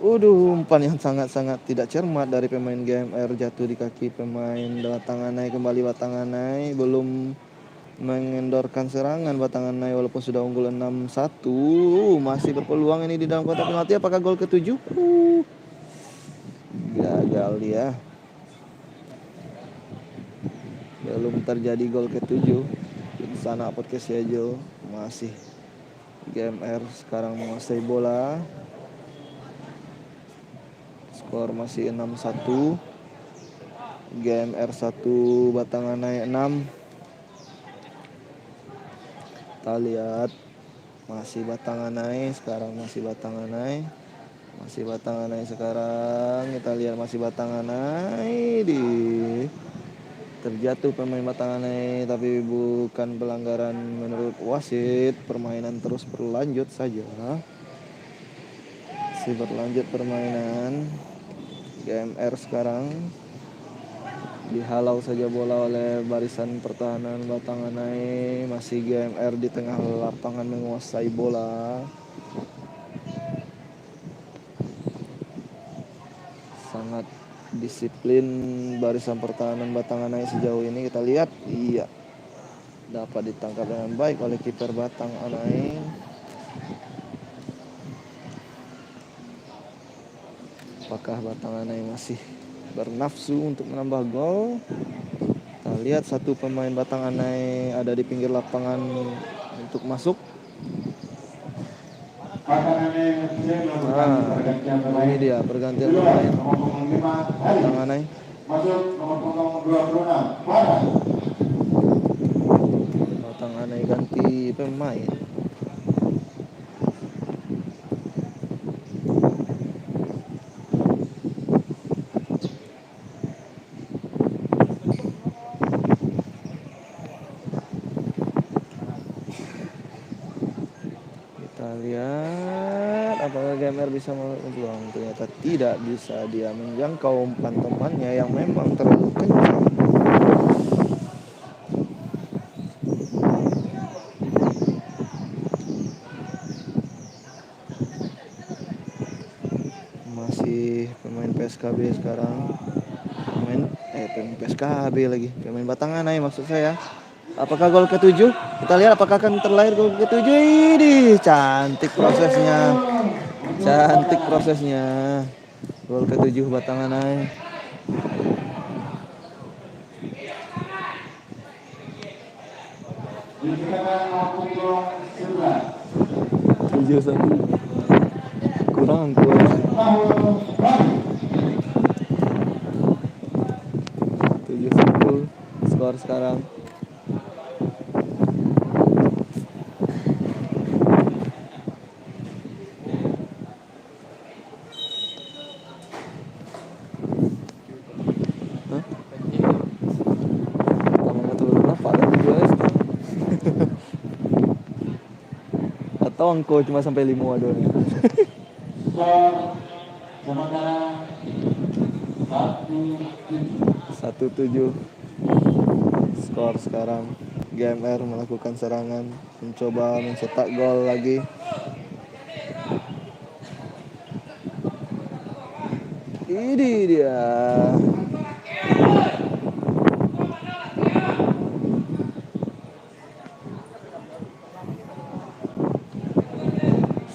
Umpan yang sangat-sangat tidak cermat dari pemain GMR, jatuh di kaki pemain Batanganai. Kembali Batanganai belum mengendorkan serangan. Batanganai walaupun sudah unggul 6-1 masih berpeluang ini di dalam kotak penalti. Apakah gol ke-7? Gagal dia. Belum terjadi gol ke-7. Di sana podcast Yajo masih GMR sekarang menguasai bola. Skor masih 6-1. GMR 1, Batanganai 6. Kita lihat masih Batanganai sekarang, masih Batanganai sekarang. Kita lihat masih Batanganai terjatuh pemain Batanganai, tapi bukan pelanggaran menurut wasit. Permainan terus berlanjut saja. Masih berlanjut permainan. GMR sekarang dihalau saja bola oleh barisan pertahanan Batanganai. Masih GMR di tengah lapangan menguasai bola. Sangat disiplin barisan pertahanan Batanganai sejauh ini. Kita lihat, iya, dapat ditangkap dengan baik oleh kiper Batanganai. Apakah Batanganai masih bernafsu untuk menambah gol? Kita lihat satu pemain Batanganai ada di pinggir lapangan untuk masuk. Ini dia pergantian pemain Batanganai. Batanganai ganti pemain. Kita lihat apakah GMR bisa peluang. Ternyata tidak bisa, dia menjangkau umpan temannya yang memang terlalu kencang. Masih pemain PSKB sekarang. Pemain PSKB lagi, pemain Batanganai maksud saya. Apakah gol ke-7? Kita lihat apakah akan terlahir gol ke-7. Ini cantik prosesnya. Gol ke-7 Batanganai. Tujuh satu. Kurang kuat. 7-1 skor sekarang. Atau angko cuma sampai 5 doang. Sementara 1-7 1-7 skor sekarang. GMR melakukan serangan, mencoba mencetak gol lagi. Ini dia.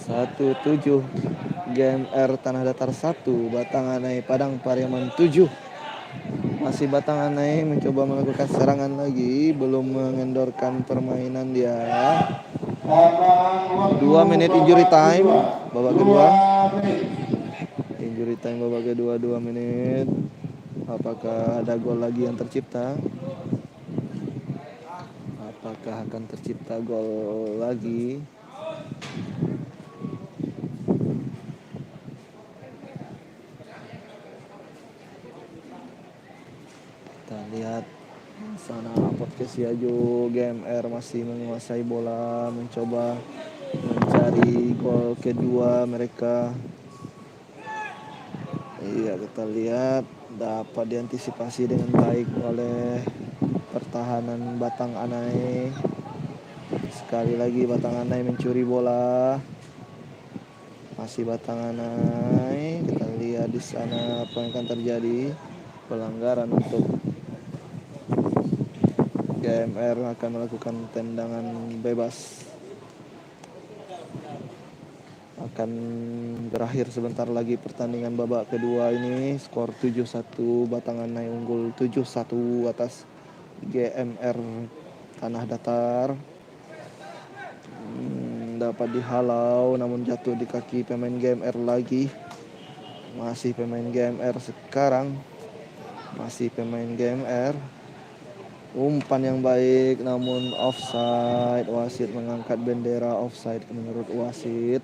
Satu tujuh. GMR Tanah Datar 1, Batanganai Padang Pariaman 7. Masih Batanganai mencoba melakukan serangan lagi, belum mengendorkan permainan dia. 2 menit injury time babak kedua. Injury time babak kedua 2 menit. Apakah ada gol lagi yang tercipta? Apakah akan tercipta gol lagi? Kita lihat sana podcast Yajo. GMR masih menguasai bola, mencoba mencari gol kedua mereka. Iya, kita lihat dapat diantisipasi dengan baik oleh pertahanan Batanganai. Sekali lagi Batanganai mencuri bola. Masih Batanganai. Kita lihat di sana apa yang akan terjadi. Pelanggaran untuk GMR akan melakukan tendangan bebas. Akan berakhir sebentar lagi pertandingan babak kedua ini. Skor 7-1, Batanganai unggul 7-1 atas GMR Tanah Datar. Dapat dihalau namun jatuh di kaki pemain GMR lagi. Masih pemain GMR sekarang. Masih pemain GMR. Umpan yang baik namun offside. Wasit mengangkat bendera offside menurut wasit.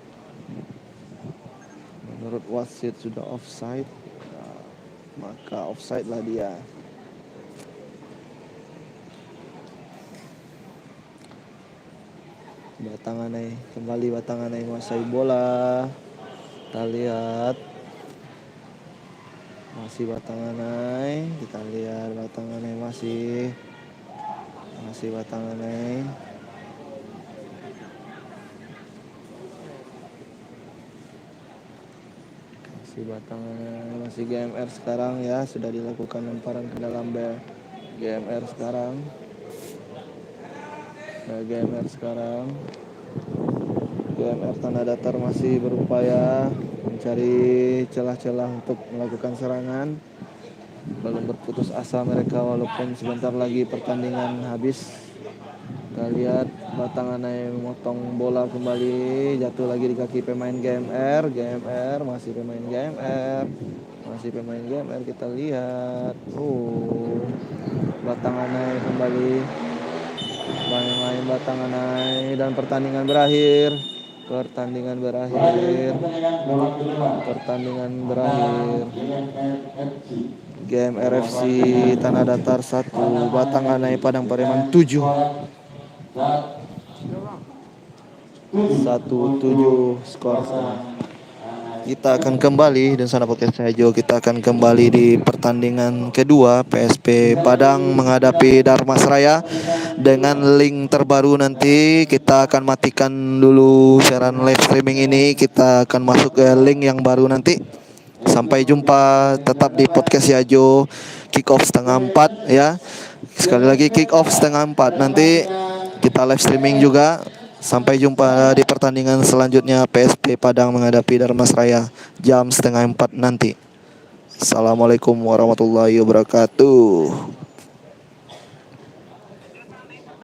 Menurut wasit sudah offside. Maka offside lah dia. Batanganai, kembali Batanganai menguasai bola. Kita lihat masih Batanganai. Kita lihat Batanganai masih Batanganai. Masih Batanganai, masih GMR sekarang ya. Sudah dilakukan lemparan ke dalam GMR sekarang. GMR sekarang. GMR Tanah Datar masih berupaya mencari celah-celah untuk melakukan serangan. Belum berputus asa mereka walaupun sebentar lagi pertandingan habis. Kita lihat Batanganai memotong bola kembali, jatuh lagi di kaki pemain GMR. GMR masih pemain GMR. Masih pemain GMR, kita lihat. Batanganai kembali. Main Batanganai dan pertandingan berakhir. Pertandingan berakhir. GMR FC Tanah Datar 1, Batanganai Padang Pariaman 7. 1-7 skor sama. Kita akan kembali dan sana podcast saya Jo. Kita akan kembali di pertandingan kedua PSP Padang menghadapi Dharmasraya. Dengan link terbaru nanti kita akan matikan dulu siaran live streaming ini. Kita akan masuk ke link yang baru nanti. Sampai jumpa tetap di podcast Yajo. Kick off 3:30 ya. Sekali lagi kick off 3:30. Nanti kita live streaming juga. Sampai jumpa di pertandingan selanjutnya PSP Padang menghadapi Dharmasraya jam 3:30 nanti. Assalamualaikum warahmatullahi wabarakatuh.